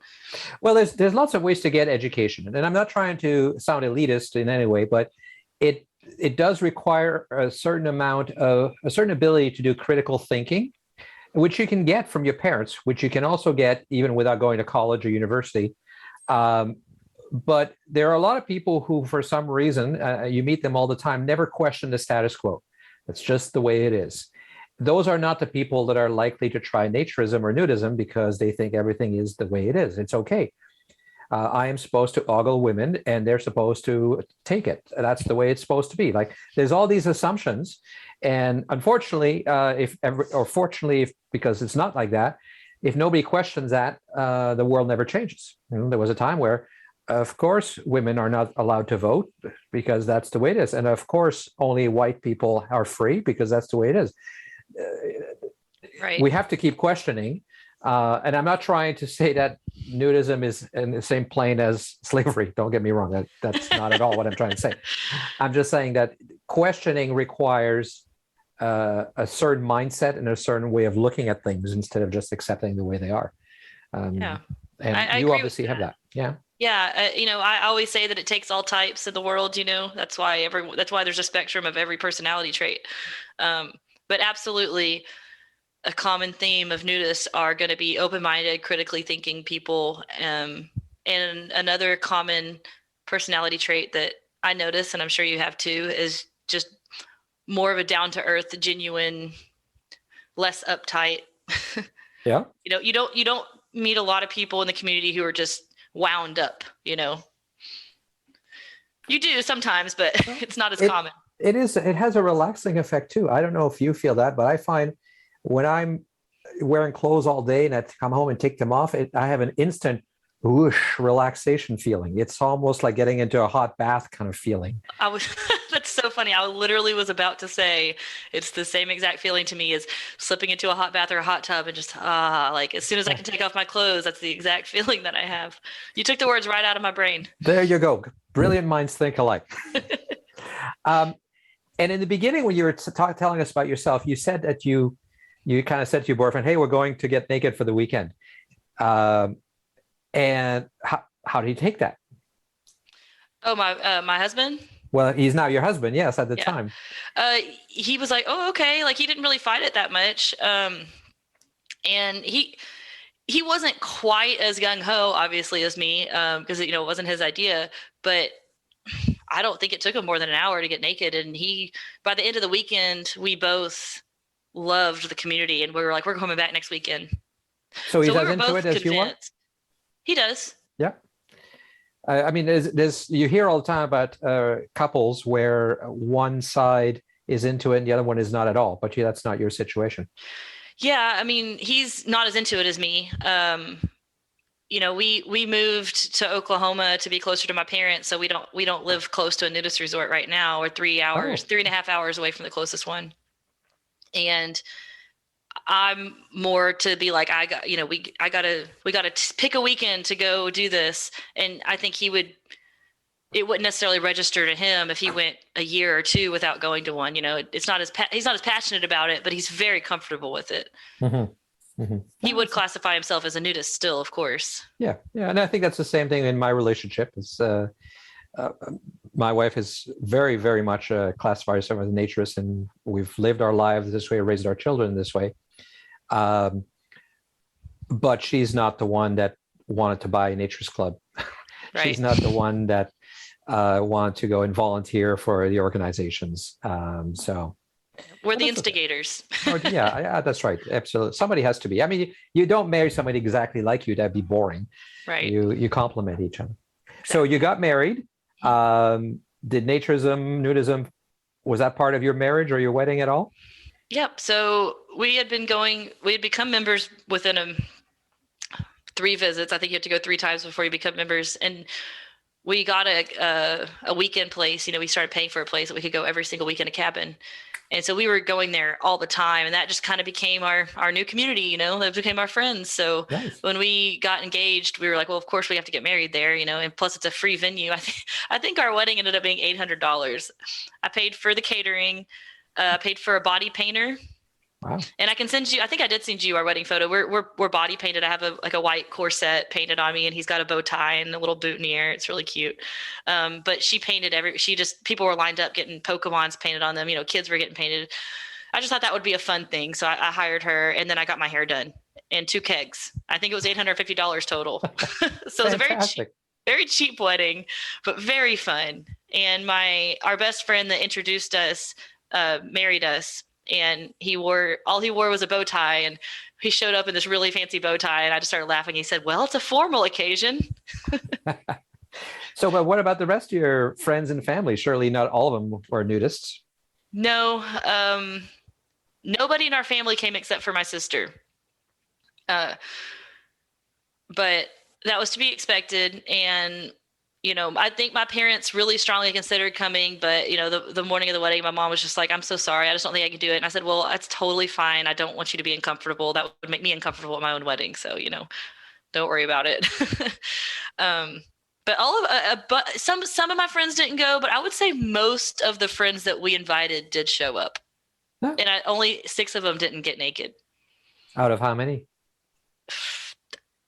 Speaker 5: Well, there's lots of ways to get education, and I'm not trying to sound elitist in any way, but it does require a certain ability to do critical thinking, which you can get from your parents, which you can also get even without going to college or university. But there are a lot of people who, for some reason, you meet them all the time, never question the status quo. It's just the way it is. Those are not the people that are likely to try naturism or nudism because they think everything is the way it is. It's okay. I am supposed to ogle women, and they're supposed to take it. That's the way it's supposed to be. Like there's all these assumptions. And unfortunately, because it's not like that, if nobody questions that, the world never changes. There was a time where, of course, women are not allowed to vote because that's the way it is. And of course, only white people are free because that's the way it is.
Speaker 4: Right.
Speaker 5: We have to keep questioning. And I'm not trying to say that nudism is in the same plane as slavery. Don't get me wrong. That's not at all what I'm trying to say. I'm just saying that questioning requires a certain mindset and a certain way of looking at things instead of just accepting the way they are.
Speaker 4: Yeah.
Speaker 5: And
Speaker 4: I
Speaker 5: you
Speaker 4: agree
Speaker 5: obviously
Speaker 4: with
Speaker 5: have that. Yeah.
Speaker 4: Yeah, I always say that it takes all types in the world. That's why there's a spectrum of every personality trait. But absolutely, a common theme of nudists are going to be open-minded, critically thinking people. And another common personality trait that I notice, and I'm sure you have too, is just more of a down-to-earth, genuine, less uptight.
Speaker 5: Yeah.
Speaker 4: You don't meet a lot of people in the community who are just wound up. You do sometimes, but it's not as common.
Speaker 5: It has a relaxing effect too. I don't know if you feel that, but I find when I'm wearing clothes all day and I come home and take them off, I have an instant whoosh relaxation feeling. It's almost like getting into a hot bath kind of feeling.
Speaker 4: That's so funny. I literally was about to say it's the same exact feeling to me as slipping into a hot bath or a hot tub and just like as soon as I can take off my clothes, that's the exact feeling that I have. You took the words right out of my brain.
Speaker 5: There you go. Brilliant minds think alike. And in the beginning, when you were telling us about yourself, you said that you kind of said to your boyfriend, "Hey, we're going to get naked for the weekend." And how did he take that?
Speaker 4: Oh, my husband?
Speaker 5: Well, he's now your husband, yes, at the time.
Speaker 4: He was like, "Oh, okay." Like he didn't really fight it that much. And he wasn't quite as gung ho, obviously, as me, because it wasn't his idea. But I don't think it took him more than an hour to get naked. And by the end of the weekend, we both loved the community, and we were like, "We're coming back next weekend."
Speaker 5: So he's as into it as you are?
Speaker 4: He does.
Speaker 5: Yeah. I mean, you hear all the time about couples where one side is into it and the other one is not at all, but that's not your situation.
Speaker 4: Yeah, I mean, he's not as into it as me. We moved to Oklahoma to be closer to my parents, so we don't live close to a nudist resort right now. We're 3.5 hours away from the closest one. And I'm more to be like, we gotta pick a weekend to go do this. And I think it wouldn't necessarily register to him if he went a year or two without going to one. He's not as passionate about it, but he's very comfortable with it. Mm-hmm. Mm-hmm. He would classify himself as a nudist still, of course.
Speaker 5: Yeah. And I think that's the same thing in my relationship. My wife is very, very much classified herself as a naturist, and we've lived our lives this way, raised our children this way. But she's not the one that wanted to buy a naturist club. Right. She's not the one that wanted to go and volunteer for the organizations. So
Speaker 4: we're the instigators.
Speaker 5: Yeah, that's right. Absolutely. Somebody has to be. I mean, you don't marry somebody exactly like you. That'd be boring.
Speaker 4: Right.
Speaker 5: You complement each other. Exactly. So you got married. Did naturism, nudism, was that part of your marriage or your wedding at all?
Speaker 4: Yep. So we had become members within 3 visits. I think you have to go 3 times before you become members. And we got a weekend place. We started paying for a place that we could go every single week in a cabin. And so we were going there all the time. And that just kind of became our new community, that became our friends. So nice. When we got engaged, we were like, well, of course we have to get married there, and plus it's a free venue. I think our wedding ended up being $800. I paid for the catering, paid for a body painter. Wow. And I can send you, I think I did send you our wedding photo. We're body painted. I have a white corset painted on me, and he's got a bow tie and a little boutonniere. It's really cute. But she painted people were lined up getting Pokemons painted on them. Kids were getting painted. I just thought that would be a fun thing. So I hired her, and then I got my hair done and 2 kegs. I think it was $850 total. So it was a very cheap wedding, but very fun. And our best friend that introduced us, married us. And all he wore was a bow tie, and he showed up in this really fancy bow tie, and I just started laughing. He said, well, it's a formal occasion.
Speaker 5: So, but what about the rest of your friends and family? Surely not all of them were nudists.
Speaker 4: No, nobody in our family came except for my sister. But that was to be expected. And I think my parents really strongly considered coming, but the morning of the wedding, my mom was just like, I'm so sorry. I just don't think I can do it. And I said, well, that's totally fine. I don't want you to be uncomfortable. That would make me uncomfortable at my own wedding. So, don't worry about it. But some of my friends didn't go, but I would say most of the friends that we invited did show up. Huh. And only 6 of them didn't get naked.
Speaker 5: Out of how many?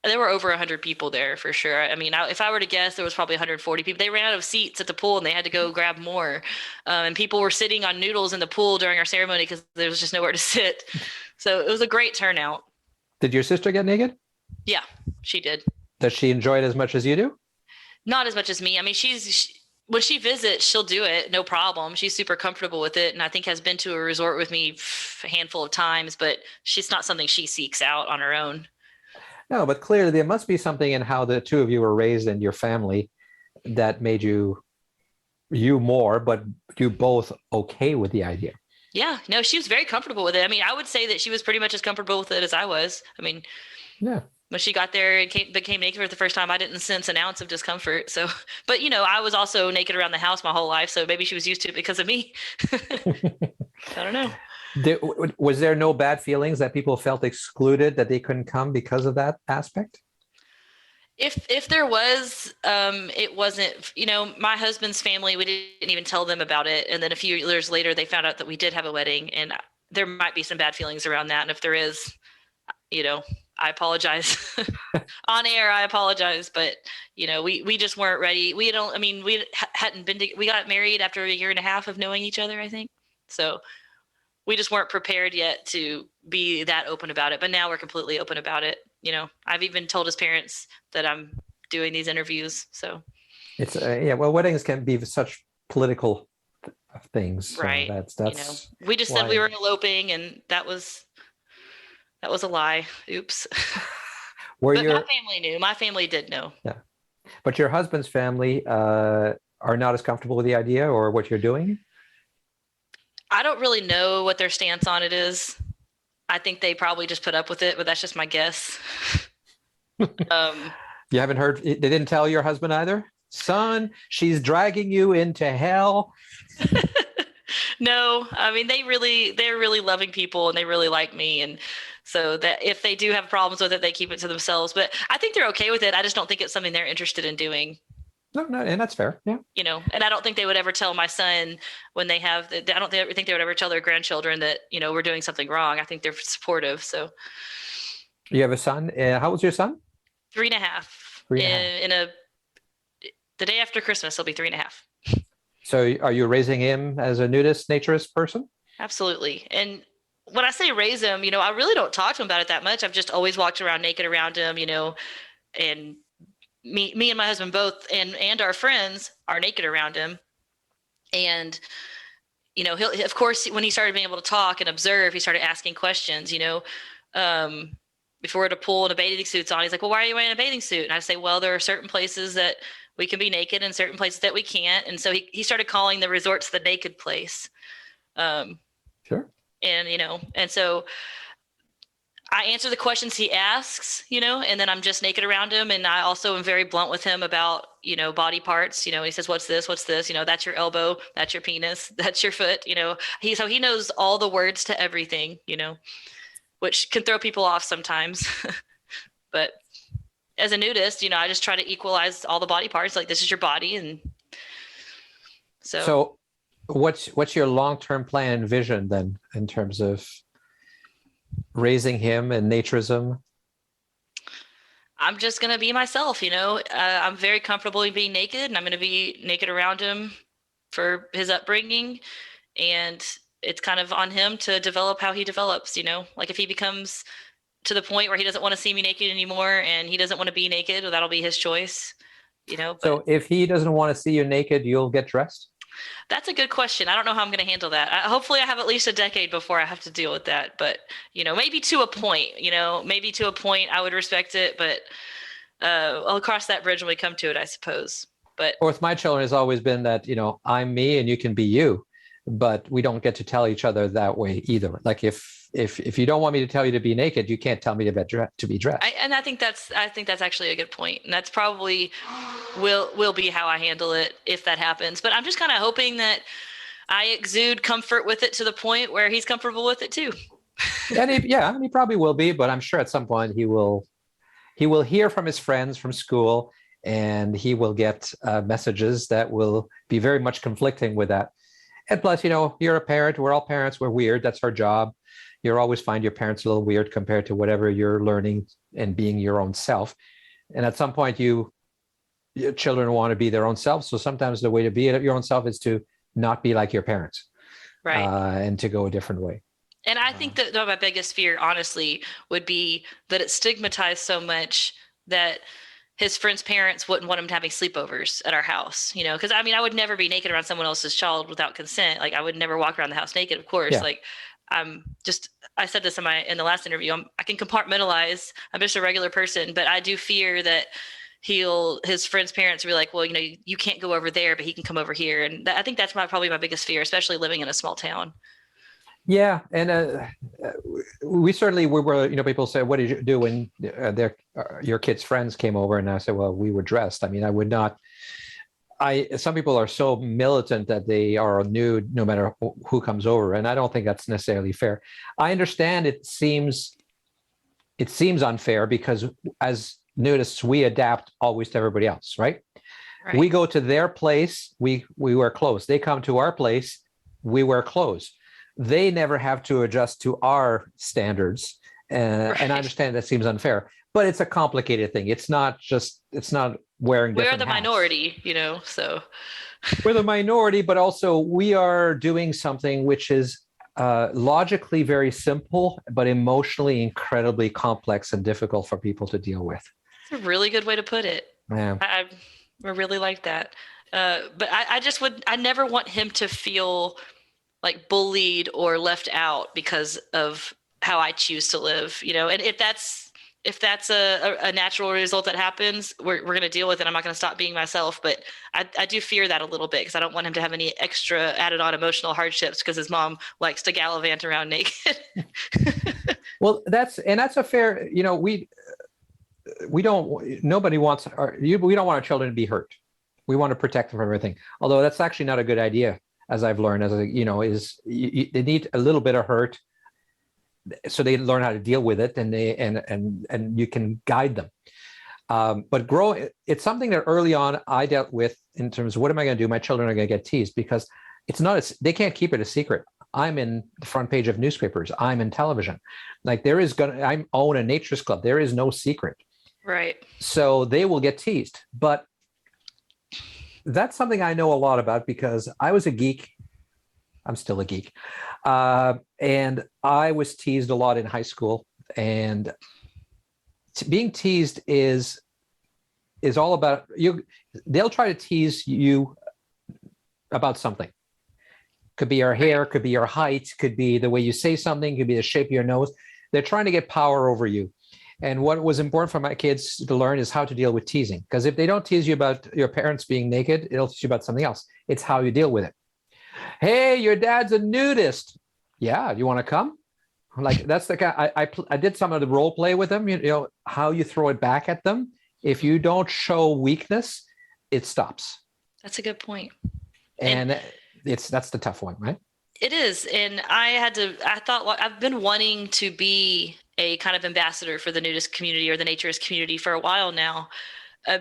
Speaker 4: There were over 100 people there for sure. I mean, if I were to guess, there was probably 140 people. They ran out of seats at the pool and they had to go grab more. And people were sitting on noodles in the pool during our ceremony because there was just nowhere to sit. So it was a great turnout.
Speaker 5: Did your sister get naked?
Speaker 4: Yeah, she did.
Speaker 5: Does she enjoy it as much as you do?
Speaker 4: Not as much as me. I mean, when she visits, she'll do it, no problem. She's super comfortable with it, and I think has been to a resort with me a handful of times, but she's not something she seeks out on her own.
Speaker 5: No, but clearly there must be something in how the two of you were raised in your family that made you more, but you both okay with the idea.
Speaker 4: Yeah, no, she was very comfortable with it. I mean, I would say that she was pretty much as comfortable with it as I was. I mean,
Speaker 5: yeah.
Speaker 4: When she got there and became naked for the first time, I didn't sense an ounce of discomfort. So, but I was also naked around the house my whole life. So maybe she was used to it because of me. I don't know.
Speaker 5: Was there no bad feelings that people felt excluded, that they couldn't come because of that aspect?
Speaker 4: If there was, it wasn't, my husband's family, we didn't even tell them about it. And then a few years later, they found out that we did have a wedding, and there might be some bad feelings around that. And if there is, I apologize on air. I apologize, but we just weren't ready. We hadn't been, we got married after a year and a half of knowing each other, I think. So we just weren't prepared yet to be that open about it, but now we're completely open about it. I've even told his parents that I'm doing these interviews. So
Speaker 5: it's well, weddings can be such political things.
Speaker 4: Right.
Speaker 5: So that's
Speaker 4: we just said we were eloping, and that was a lie. Oops. But my family knew. My family did know.
Speaker 5: Yeah. But your husband's family are not as comfortable with the idea or what you're doing?
Speaker 4: I don't really know what their stance on it is. I think they probably just put up with it, but that's just my guess.
Speaker 5: You haven't heard, they didn't tell your husband either? Son, she's dragging you into hell.
Speaker 4: No, I mean, they're really loving people, and they really like me. And so that if they do have problems with it, they keep it to themselves. But I think they're okay with it. I just don't think it's something they're interested in doing.
Speaker 5: No, and that's fair. Yeah.
Speaker 4: And I don't think they would ever tell my son when they have, I don't think they would ever tell their grandchildren that, we're doing something wrong. I think they're supportive. So. You
Speaker 5: have a son. How old's your son?
Speaker 4: 3.5. The day after Christmas, he'll be 3.5.
Speaker 5: So are you raising him as a nudist, naturist person?
Speaker 4: Absolutely. And when I say raise him, I really don't talk to him about it that much. I've just always walked around naked around him, and me and my husband both and our friends are naked around him. And, he'll, of course, when he started being able to talk and observe, he started asking questions, before at a pool and a bathing suit's on. He's like, well, why are you wearing a bathing suit? And I say, well, there are certain places that we can be naked and certain places that we can't. And so he started calling the resorts the naked place.
Speaker 5: Sure.
Speaker 4: And, and so I answer the questions he asks, and then I'm just naked around him. And I also am very blunt with him about, body parts. He says, what's this? What's this? That's your elbow. That's your penis. That's your foot. So he knows all the words to everything, which can throw people off sometimes. But as a nudist, I just try to equalize all the body parts. Like, this is your body. And
Speaker 5: so what's your long-term plan and vision then in terms of raising him and naturism?
Speaker 4: I'm just going to be myself, I'm very comfortable in being naked, and I'm going to be naked around him for his upbringing. And it's kind of on him to develop how he develops, like if he becomes to the point where he doesn't want to see me naked anymore and he doesn't want to be naked, well, that'll be his choice, But
Speaker 5: so if he doesn't want to see you naked, you'll get dressed?
Speaker 4: That's a good question. I don't know how I'm going to handle that. Hopefully I have at least a decade before I have to deal with that. But, maybe to a point, I would respect it. But I'll cross that bridge when we come to it, I suppose. But
Speaker 5: with my children, it's always been that, I'm me and you can be you. But we don't get to tell each other that way either. Like if you don't want me to tell you to be naked, you can't tell me to be dressed.
Speaker 4: I think that's actually a good point. And that's probably will be how I handle it if that happens. But I'm just kind of hoping that I exude comfort with it to the point where he's comfortable with it too.
Speaker 5: And he probably will be, but I'm sure at some point he will hear from his friends from school, and he will get messages that will be very much conflicting with that. And plus, you're a parent. We're all parents. We're weird. That's our job. You'll always find your parents a little weird compared to whatever you're learning and being your own self. And at some point, your children want to be their own self. So sometimes the way to be your own self is to not be like your parents,
Speaker 4: Right.
Speaker 5: And to go a different way.
Speaker 4: And I think that my biggest fear, honestly, would be that it's stigmatized so much that his friends' parents wouldn't want him having sleepovers at our house, because I mean, I would never be naked around someone else's child without consent. Like I would never walk around the house naked, of course.
Speaker 5: Yeah.
Speaker 4: Like I said this in the last interview, I can compartmentalize. I'm just a regular person, but I do fear that his friends' parents will be like, well, you can't go over there, but he can come over here. And I think that's probably my biggest fear, especially living in a small town.
Speaker 5: Yeah, and we were. People say, "What did you do when your kids' friends came over?" And I said, "Well, we were dressed." I mean, I would not. Some people are so militant that they are nude no matter who comes over, and I don't think that's necessarily fair. I understand it seems unfair because as nudists, we adapt always to everybody else, right? We go to their place, we wear clothes. They come to our place, we wear clothes. They never have to adjust to our standards. And I understand that seems unfair, but it's a complicated thing. It's not wearing different
Speaker 4: We're the
Speaker 5: hats.
Speaker 4: minority, so.
Speaker 5: We're the minority, but also we are doing something which is logically very simple, but emotionally incredibly complex and difficult for people to deal with.
Speaker 4: It's a really good way to put it.
Speaker 5: Yeah.
Speaker 4: I really like that. But I never want him to feel like bullied or left out because of how I choose to live, and if that's a natural result that happens, we're going to deal with it. I'm not going to stop being myself, but I do fear that a little bit because I don't want him to have any extra added on emotional hardships because his mom likes to gallivant around naked.
Speaker 5: Well, that's a fair, we don't want our children to be hurt. We want to protect them from everything. Although that's actually not a good idea, as I've learned, they need a little bit of hurt so they learn how to deal with it, and you can guide them. But it's something that early on I dealt with in terms of what am I going to do? My children are going to get teased because they can't keep it a secret. I'm in the front page of newspapers. I'm in television. Like I own a naturist club. There is no secret.
Speaker 4: Right.
Speaker 5: So they will get teased. But that's something I know a lot about because I was a geek. I'm still a geek. And I was teased a lot in high school. And being teased is all about you. They'll try to tease you about something. Could be your hair, could be your height, could be the way you say something, could be the shape of your nose. They're trying to get power over you. And what was important for my kids to learn is how to deal with teasing. Because if they don't tease you about your parents being naked, it'll teach you about something else. It's how you deal with it. Hey, your dad's a nudist. Yeah, you want to come? Like that's the guy. I did some of the role play with them. How you throw it back at them. If you don't show weakness, it stops.
Speaker 4: That's a good point.
Speaker 5: And that's the tough one, right?
Speaker 4: It is. And I thought I've been wanting to be a kind of ambassador for the nudist community or the naturist community for a while now,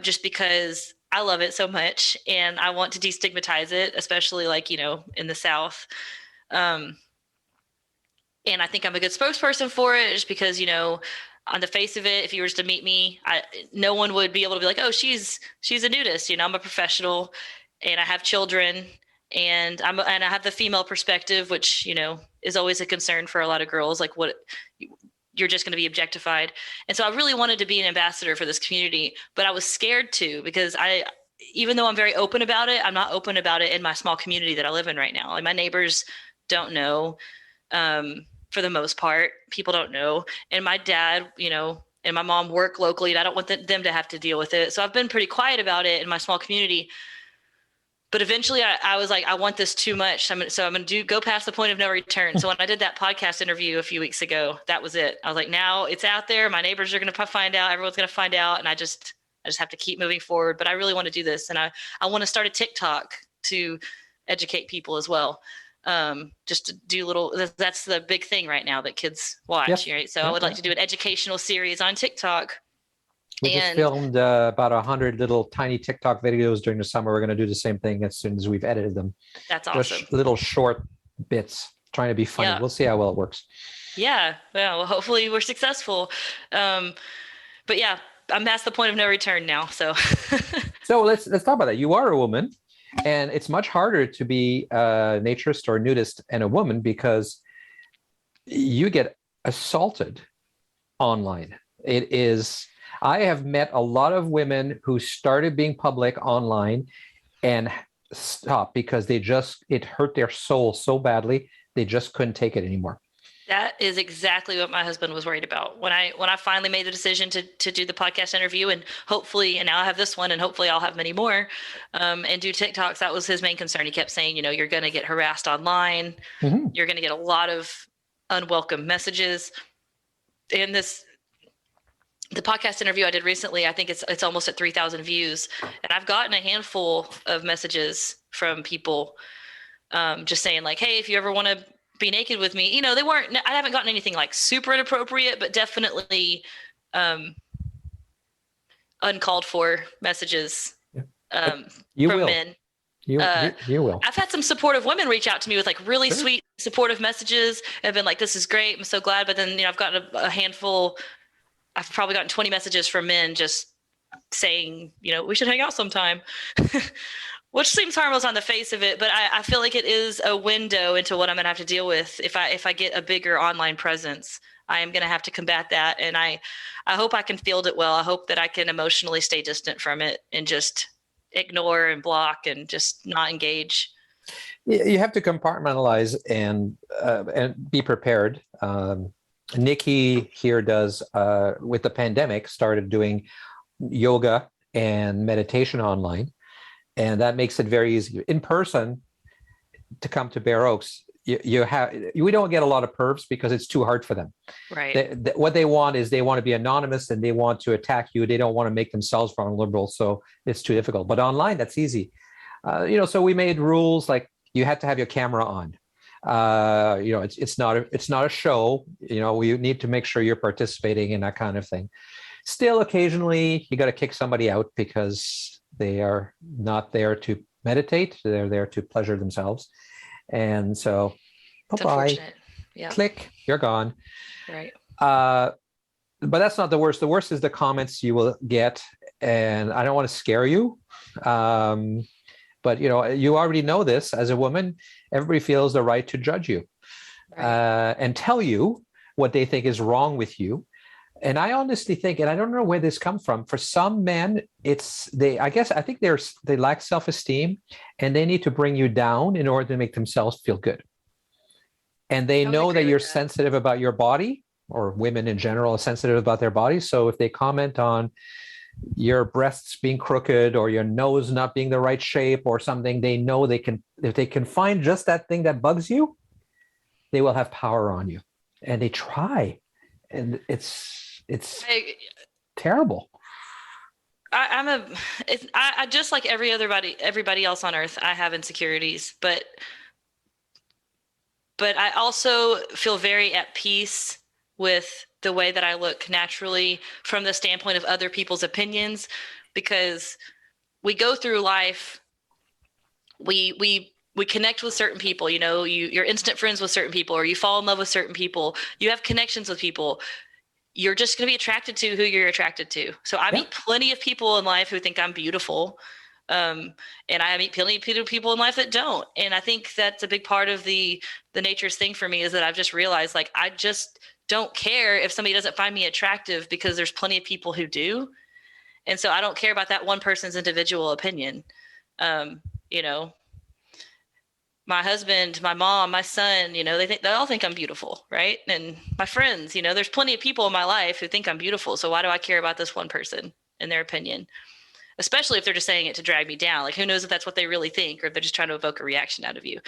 Speaker 4: just because I love it so much and I want to destigmatize it, especially in the South. And I think I'm a good spokesperson for it just because, on the face of it, if you were just to meet me, no one would be able to be like, oh, she's a nudist. I'm a professional and I have children. And I have the female perspective, which, is always a concern for a lot of girls, like what you're just going to be objectified. And so I really wanted to be an ambassador for this community, but I was scared to because even though I'm very open about it, I'm not open about it in my small community that I live in right now. Like my neighbors don't know, for the most part, people don't know. And my dad, and my mom work locally and I don't want them to have to deal with it. So I've been pretty quiet about it in my small community. But eventually I was like, I want this too much. So I'm going to go past the point of no return. So when I did that podcast interview a few weeks ago, that was it. I was like, now it's out there. My neighbors are going to find out. Everyone's going to find out. And I just have to keep moving forward. But I really want to do this. And I want to start a TikTok to educate people as well. Just to do that's the big thing right now that kids watch. Yep. Right? So I would like to do an educational series on TikTok.
Speaker 5: We just filmed about 100 little tiny TikTok videos during the summer. We're going to do the same thing as soon as we've edited them.
Speaker 4: That's awesome.
Speaker 5: Just little short bits, trying to be funny. Yeah. We'll see how well it works.
Speaker 4: Yeah. Well, hopefully we're successful. But yeah, I'm past the point of no return now. So
Speaker 5: So let's talk about that. You are a woman, and it's much harder to be a naturist or nudist and a woman because you get assaulted online. It is, I have met a lot of women who started being public online and stopped because it hurt their soul so badly they just couldn't take it anymore.
Speaker 4: that is exactly what my husband was worried about when I finally made the decision to do the podcast interview, and hopefully, and now I have this one, and hopefully I'll have many more, and do TikToks. That was his main concern. He kept saying, you're going to get harassed online.
Speaker 5: Mm-hmm.
Speaker 4: You're going to get a lot of unwelcome messages. And the podcast interview I did recently, I think it's almost at 3,000 views, and I've gotten a handful of messages from people just saying like, hey, if you ever want to be naked with me, I haven't gotten anything like super inappropriate, but definitely uncalled for messages from men.
Speaker 5: You will.
Speaker 4: I've had some supportive women reach out to me with like really sweet supportive messages and been like, this is great, I'm so glad. But then, I've gotten a handful, I've probably gotten 20 messages from men just saying, we should hang out sometime, which seems harmless on the face of it. But I feel like it is a window into what I'm going to have to deal with. If I get a bigger online presence, I am going to have to combat that. And I hope I can field it well. I hope that I can emotionally stay distant from it and just ignore and block and just not engage.
Speaker 5: You have to compartmentalize and be prepared. Nikki here does, with the pandemic, started doing yoga and meditation online. And that makes it very easy. In person, to come to Bear Oaks, we don't get a lot of pervs because it's too hard for them.
Speaker 4: Right.
Speaker 5: What they want is they want to be anonymous and they want to attack you. They don't want to make themselves vulnerable, so it's too difficult. But online, that's easy. So we made rules like you had to have your camera on. It's not a show. We need to make sure you're participating in that kind of thing. Still, occasionally, you got to kick somebody out because they are not there to meditate. They're there to pleasure themselves. And so, bye-bye.
Speaker 4: Yeah.
Speaker 5: Click, you're gone.
Speaker 4: Right.
Speaker 5: But that's not the worst. The worst is the comments you will get. And I don't want to scare you. But, you already know this as a woman. Everybody feels the right to judge you and tell you what they think is wrong with you. And I honestly think, and I don't know where this comes from, for some men, I think they lack self-esteem and they need to bring you down in order to make themselves feel good. And they know that you're sensitive about your body, or women in general are sensitive about their bodies. So if they comment on your breasts being crooked or your nose not being the right shape or something, they know if they can find just that thing that bugs you, they will have power on you. And they try. And it's terrible.
Speaker 4: I just like everybody else on earth, I have insecurities, but I also feel very at peace with the way that I look naturally from the standpoint of other people's opinions, because we go through life, we connect with certain people, you're instant friends with certain people, or you fall in love with certain people, you have connections with people. You're just going to be attracted to who you're attracted to. So I meet plenty of people in life who think I'm beautiful. And I meet plenty of people in life that don't. And I think that's a big part of the naturist thing for me, is that I've just realized, like, I just don't care if somebody doesn't find me attractive, because there's plenty of people who do. And so I don't care about that one person's individual opinion. My husband, my mom, my son, they all think I'm beautiful, right? And my friends, there's plenty of people in my life who think I'm beautiful. So why do I care about this one person and their opinion? Especially if they're just saying it to drag me down. Like, who knows if that's what they really think, or if they're just trying to evoke a reaction out of you.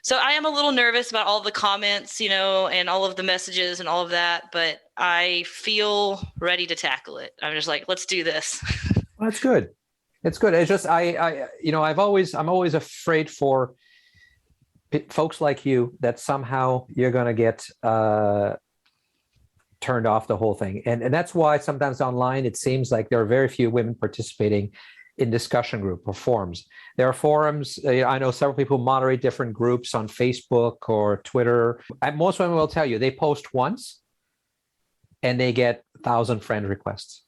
Speaker 4: So I am a little nervous about all the comments, and all of the messages and all of that, but I feel ready to tackle it. I'm just like, let's do this.
Speaker 5: Well, that's good. It's good. It's just, I'm always afraid for folks like you that somehow you're going to get turned off the whole thing. And that's why sometimes online, it seems like there are very few women participating in discussion group or forums. There are forums. I know several people who moderate different groups on Facebook or Twitter. Most women will tell you they post once and they get 1,000 friend requests.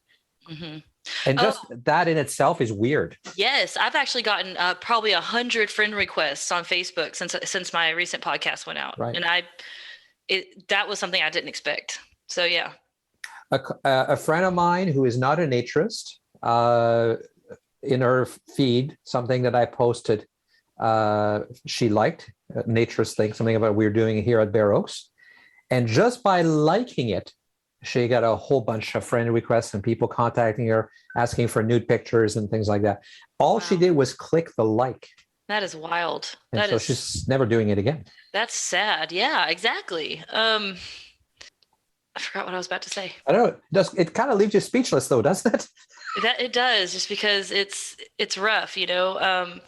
Speaker 4: Mm-hmm.
Speaker 5: And just that in itself is weird.
Speaker 4: Yes, I've actually gotten probably 100 friend requests on Facebook since my recent podcast went out,
Speaker 5: right.
Speaker 4: And that was something I didn't expect. So yeah,
Speaker 5: a friend of mine who is not a naturist, in her feed, something that I posted, she liked a naturist thing, something about we're doing here at Bear Oaks, and just by liking it, she got a whole bunch of friend requests and people contacting her, asking for nude pictures and things like that. All she did was click the like.
Speaker 4: That is wild.
Speaker 5: And so she's never doing it again.
Speaker 4: That's sad. Yeah, exactly. I forgot what I was about to say.
Speaker 5: I don't know. It kind of leaves you speechless though, doesn't it?
Speaker 4: It does, just because it's rough, There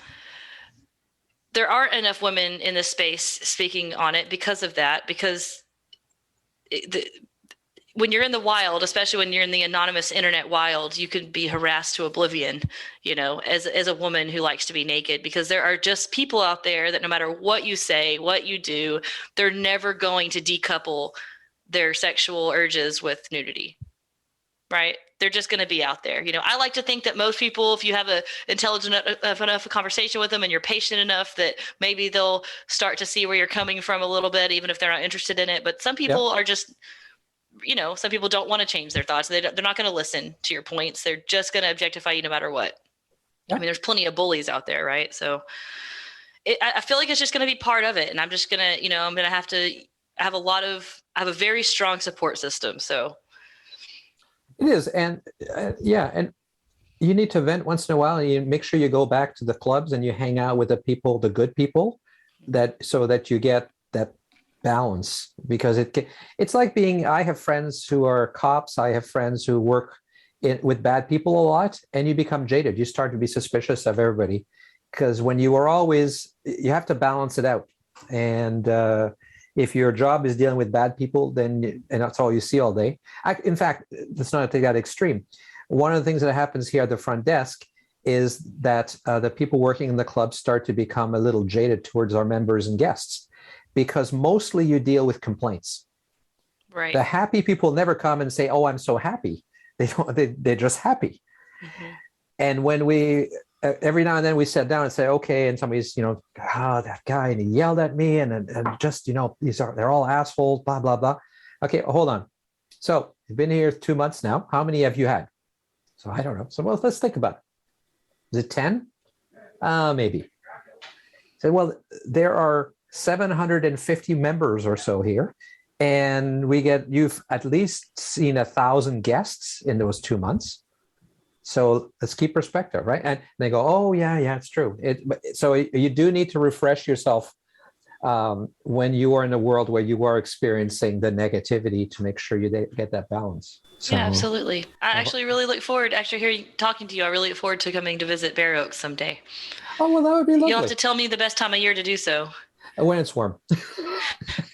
Speaker 4: aren't enough women in this space speaking on it because of that, because when you're in the wild, especially when you're in the anonymous internet wild, you can be harassed to oblivion, as a woman who likes to be naked, because there are just people out there that no matter what you say, what you do, they're never going to decouple their sexual urges with nudity, right? They're just going to be out there. I like to think that most people, if you have a intelligent enough conversation with them and you're patient enough, that maybe they'll start to see where you're coming from a little bit, even if they're not interested in it. But some people are just, some people don't want to change their thoughts. They're not going to listen to your points. They're just going to objectify you no matter what. I mean, there's plenty of bullies out there, right? So I feel like it's just going to be part of it. And I'm just going to, I'm going to have to have I have a very strong support system. So
Speaker 5: it is. And and you need to vent once in a while, and you make sure you go back to the clubs and you hang out with the good people, so that you get that balance, because it's like I have friends who are cops. I have friends who work with bad people a lot, and you become jaded. You start to be suspicious of everybody, because when you have to balance it out. And if your job is dealing with bad people, and that's all you see all day. In fact, let's not take that extreme. One of the things that happens here at the front desk is that the people working in the club start to become a little jaded towards our members and guests, because mostly you deal with complaints.
Speaker 4: Right.
Speaker 5: The happy people never come and say, "Oh, I'm so happy." They're just happy. Mm-hmm. And when every now and then we sit down and say, okay, and somebody's, that guy, and he yelled at me, and just, they're all assholes, blah, blah, blah. Okay, hold on. So you've been here 2 months now. How many have you had? So I don't know. So, well, let's think about it. Is it 10? Maybe. So, well, there are 750 members or so here. And you've at least seen 1,000 guests in those 2 months. So let's keep perspective, right? And they go, oh, yeah, it's true. So you do need to refresh yourself when you are in a world where you are experiencing the negativity, to make sure you get that balance. So,
Speaker 4: yeah, absolutely. I actually really look forward, talking to you. I really look forward to coming to visit Bear Oaks someday.
Speaker 5: Oh, well, that would be lovely.
Speaker 4: You'll have to tell me the best time of year to do so.
Speaker 5: When it's warm.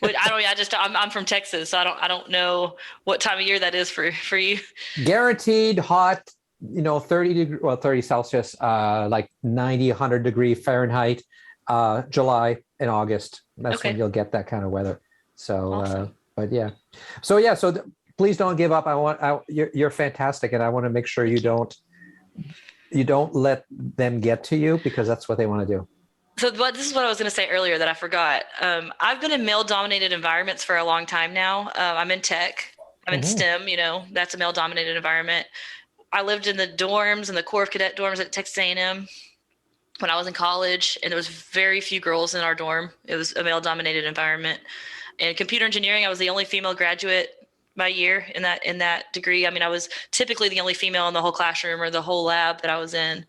Speaker 4: But I'm from Texas, so I don't know what time of year that is for you.
Speaker 5: Guaranteed hot. 30 Celsius, like 90, 100 degree Fahrenheit, July and August. That's when you'll get that kind of weather. So, awesome. So please don't give up. You're fantastic. And I want to make sure you don't let them get to you, because that's what they want to do.
Speaker 4: So this is what I was going to say earlier that I forgot. I've been in male dominated environments for a long time now. I'm in tech. I'm in STEM, that's a male dominated environment. I lived in the dorms, in the Corps of Cadet dorms at Texas A&M when I was in college, and there was very few girls in our dorm. It was a male-dominated environment. And computer engineering, I was the only female graduate by year in that degree. I mean, I was typically the only female in the whole classroom or the whole lab that I was in.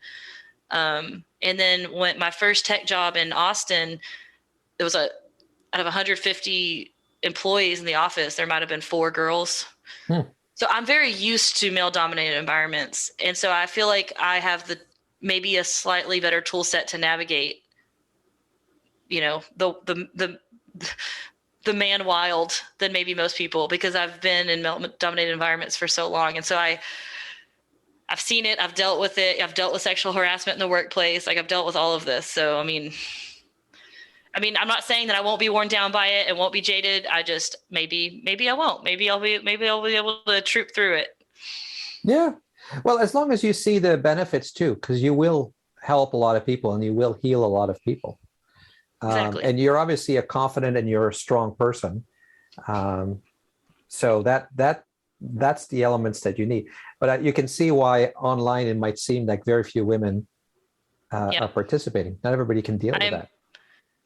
Speaker 4: And then when my first tech job in Austin, there was out of 150 employees in the office, there might have been 4 girls. So I'm very used to male-dominated environments, and so I feel like I have maybe a slightly better tool set to navigate, the man wild than maybe most people, because I've been in male-dominated environments for so long, and so I I've seen it. I've dealt with it. I've dealt with sexual harassment in the workplace. Like I've dealt with all of this. So, I mean, I'm not saying that I won't be worn down by it and won't be jaded. I just, maybe I won't. Maybe I'll be able to troop through it.
Speaker 5: Yeah. Well, as long as you see the benefits too, because you will help a lot of people and you will heal a lot of people.
Speaker 4: Exactly.
Speaker 5: And you're obviously a confident and you're a strong person. So that's the elements that you need. But you can see why online it might seem like very few women are participating. Not everybody can deal with that.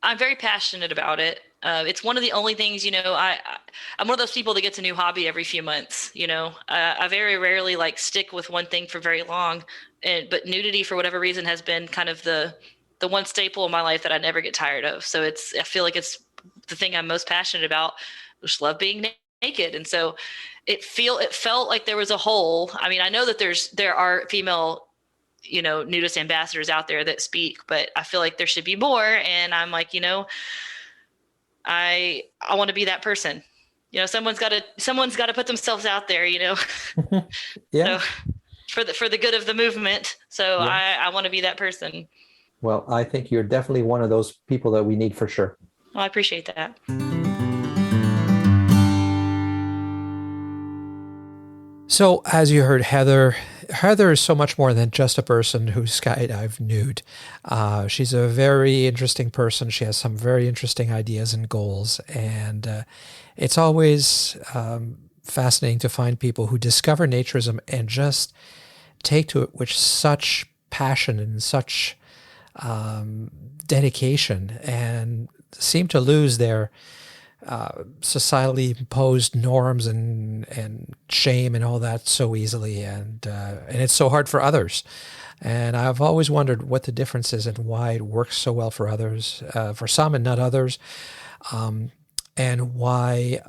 Speaker 4: I'm very passionate about it. It's one of the only things, I'm one of those people that gets a new hobby every few months. I very rarely stick with one thing for very long. But nudity, for whatever reason, has been kind of the one staple in my life that I never get tired of. So I feel like it's the thing I'm most passionate about. I just love being naked. And so it felt like there was a hole. I mean, I know that there are female nudist ambassadors out there that speak, but I feel like there should be more. And I'm like, I want to be that person. Someone's got to put themselves out there, Yeah. So for the good of the movement. So yeah. I want to be that person.
Speaker 5: Well, I think you're definitely one of those people that we need for sure.
Speaker 4: Well, I appreciate that.
Speaker 1: So as you heard, Heather is so much more than just a person who skydived nude. She's a very interesting person. She has some very interesting ideas and goals. And it's always fascinating to find people who discover naturism and just take to it with such passion and such dedication and seem to lose their societally imposed norms and shame and all that so easily, and it's so hard for others. And I've always wondered what the difference is and why it works so well for others, for some and not others, and why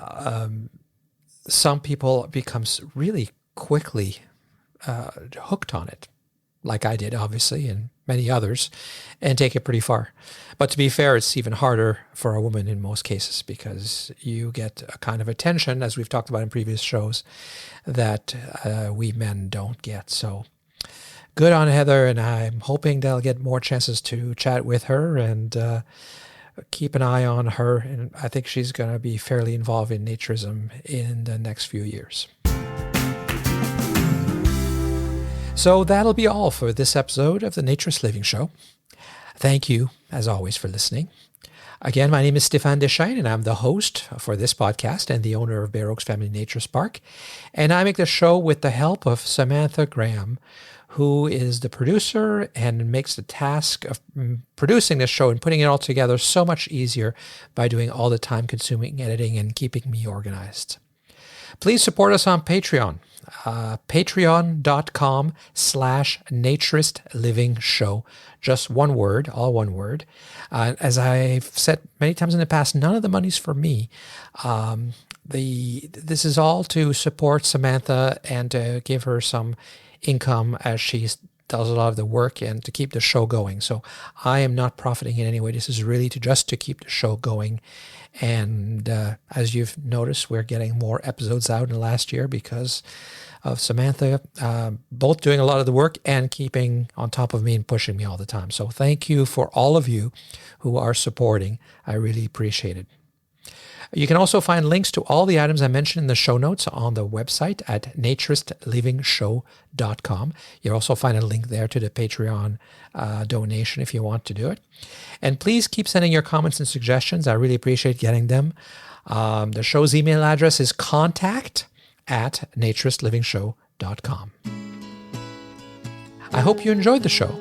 Speaker 1: some people become really quickly hooked on it, like I did, obviously, and many others, and take it pretty far. But to be fair, it's even harder for a woman in most cases because you get a kind of attention, as we've talked about in previous shows, that we men don't get. So good on Heather, and I'm hoping that I'll get more chances to chat with her and keep an eye on her. And I think she's going to be fairly involved in naturism in the next few years. So that'll be all for this episode of the Naturist Living Show. Thank you, as always, for listening. Again, my name is Stéphane Deschênes, and I'm the host for this podcast and the owner of Bear Oaks Family Naturist Park. And I make the show with the help of Samantha Graham, who is the producer and makes the task of producing this show and putting it all together so much easier by doing all the time-consuming editing and keeping me organized. Please support us on Patreon. Patreon.com/Naturist Living Show. Just one word, all one word. As I've said many times in the past, none of the money's for me. This is all to support Samantha and to give her some income as she does a lot of the work and to keep the show going. So I am not profiting in any way. This is really just to keep the show going. And as you've noticed, we're getting more episodes out in the last year because of Samantha both doing a lot of the work and keeping on top of me and pushing me all the time. So thank you for all of you who are supporting. I really appreciate it. You can also find links to all the items I mentioned in the show notes on the website at naturistliving.show.com. You'll also find a link there to the Patreon donation if you want to do it. And please keep sending your comments and suggestions. I really appreciate getting them. The show's email address is contact@naturistliving.show.com. I hope you enjoyed the show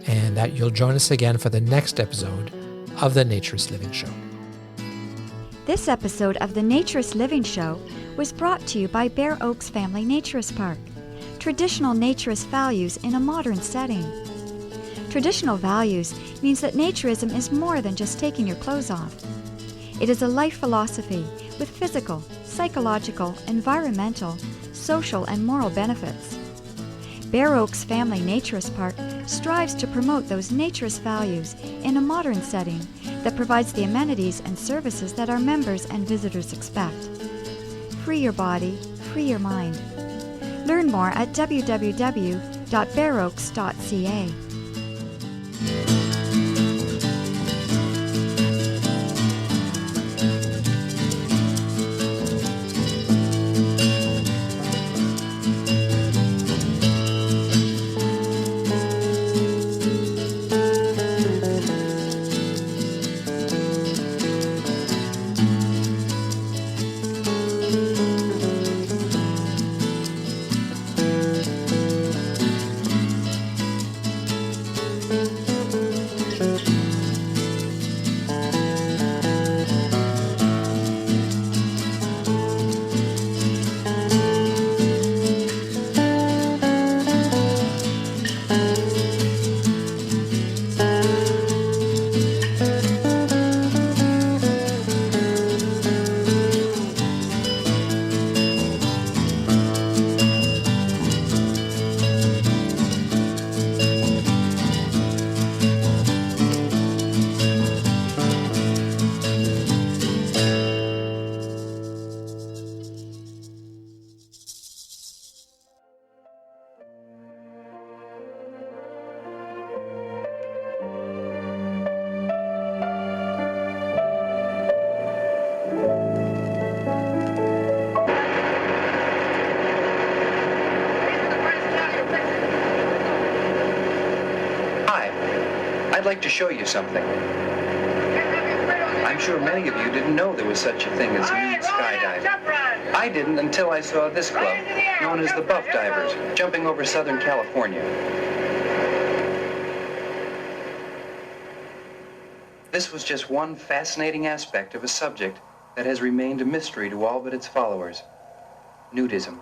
Speaker 1: and that you'll join us again for the next episode of the Naturist Living Show.
Speaker 2: This episode of the Naturist Living Show was brought to you by Bear Oaks Family Naturist Park. Traditional naturist values in a modern setting. Traditional values means that naturism is more than just taking your clothes off. It is a life philosophy with physical, psychological, environmental, social, and moral benefits. Bear Oaks Family Naturist Park strives to promote those naturist values in a modern setting that provides the amenities and services that our members and visitors expect. Free your body, free your mind. Learn more at www.barroaks.ca.
Speaker 6: I'd like to show you something. I'm sure many of you didn't know there was such a thing as nude skydiving. I didn't until I saw this club, known as the Buff Divers, jumping over Southern California. This was just one fascinating aspect of a subject that has remained a mystery to all but its followers: nudism.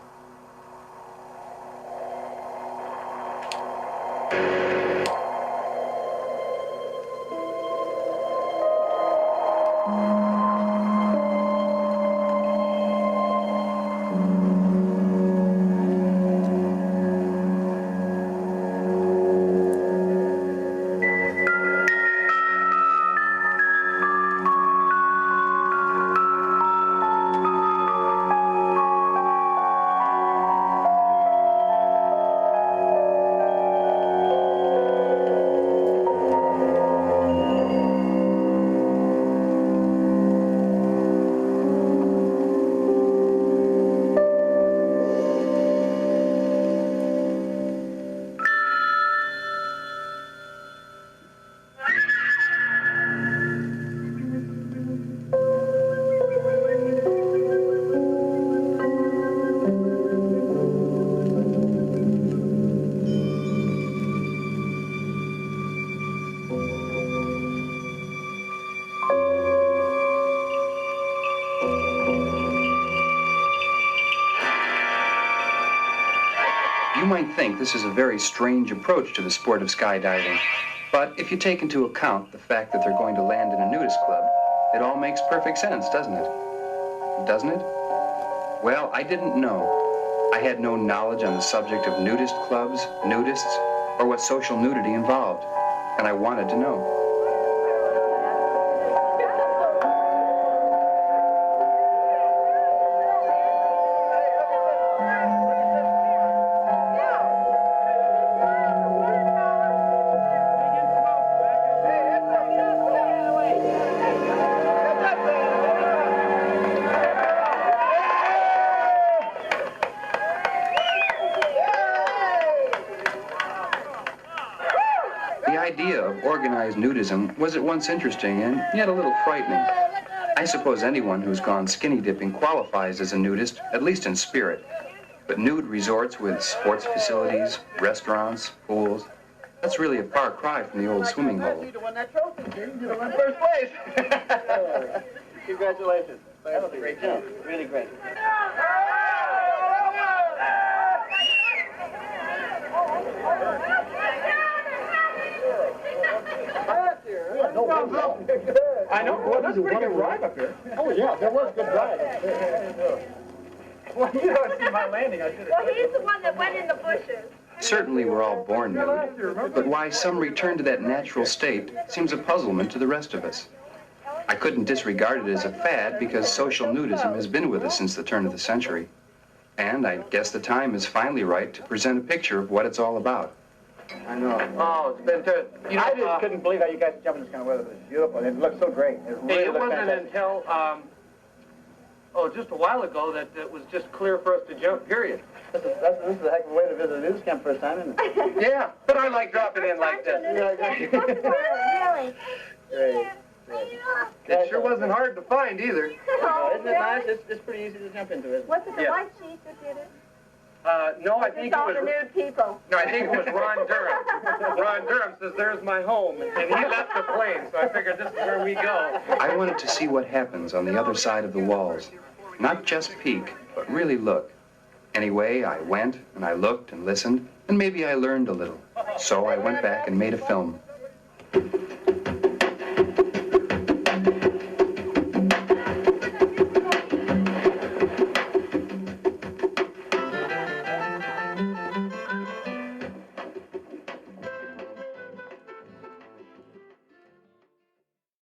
Speaker 6: You might think this is a very strange approach to the sport of skydiving, but if you take into account the fact that they're going to land in a nudist club, it all makes perfect sense, doesn't it? Doesn't it? Well, I didn't know. I had no knowledge on the subject of nudist clubs, nudists, or what social nudity involved, and I wanted to know. Organized nudism was at once interesting and yet a little frightening. I suppose anyone who's gone skinny dipping qualifies as a nudist, at least in spirit. But nude resorts with sports facilities, restaurants, pools, that's really a far cry from the old swimming hole.
Speaker 7: You won that trophy, you won first place. Congratulations. That was a great job. Really great. I know. Well, that's a pretty good ride up here. Oh, yeah, there was good ride. Well, you know, it's my landing. I should have.
Speaker 8: Well, he's the one that went in the bushes.
Speaker 6: Certainly we're all born nude, but why some return to that natural state seems a puzzlement to the rest of us. I couldn't disregard it as a fad because social nudism has been with us since the turn of the century. And I guess the time is finally right to present a picture of what it's all about.
Speaker 7: I know. Oh, it's been terrible. You know, I just couldn't believe how you guys jump in this kind of weather. It's beautiful. It looks so great. It wasn't until, just a while ago that it was just clear for us to jump, period. This is a heck of a way to visit a news camp first time, isn't it? Yeah, but I like dropping in like this.
Speaker 8: Really?
Speaker 7: Great.
Speaker 6: It sure wasn't hard to find either.
Speaker 7: Isn't it nice? It's pretty easy to jump into, isn't it?
Speaker 8: Was it the white sheet that did it?
Speaker 6: No, I think
Speaker 8: It's all the nude people.
Speaker 6: No, I think it was Ron Durham. Ron Durham says, "There's my home," and he left the plane, so I figured this is where we go. I wanted to see what happens on the other side of the walls. Not just peek, but really look. Anyway, I went, and I looked and listened, and maybe I learned a little. So I went back and made a film.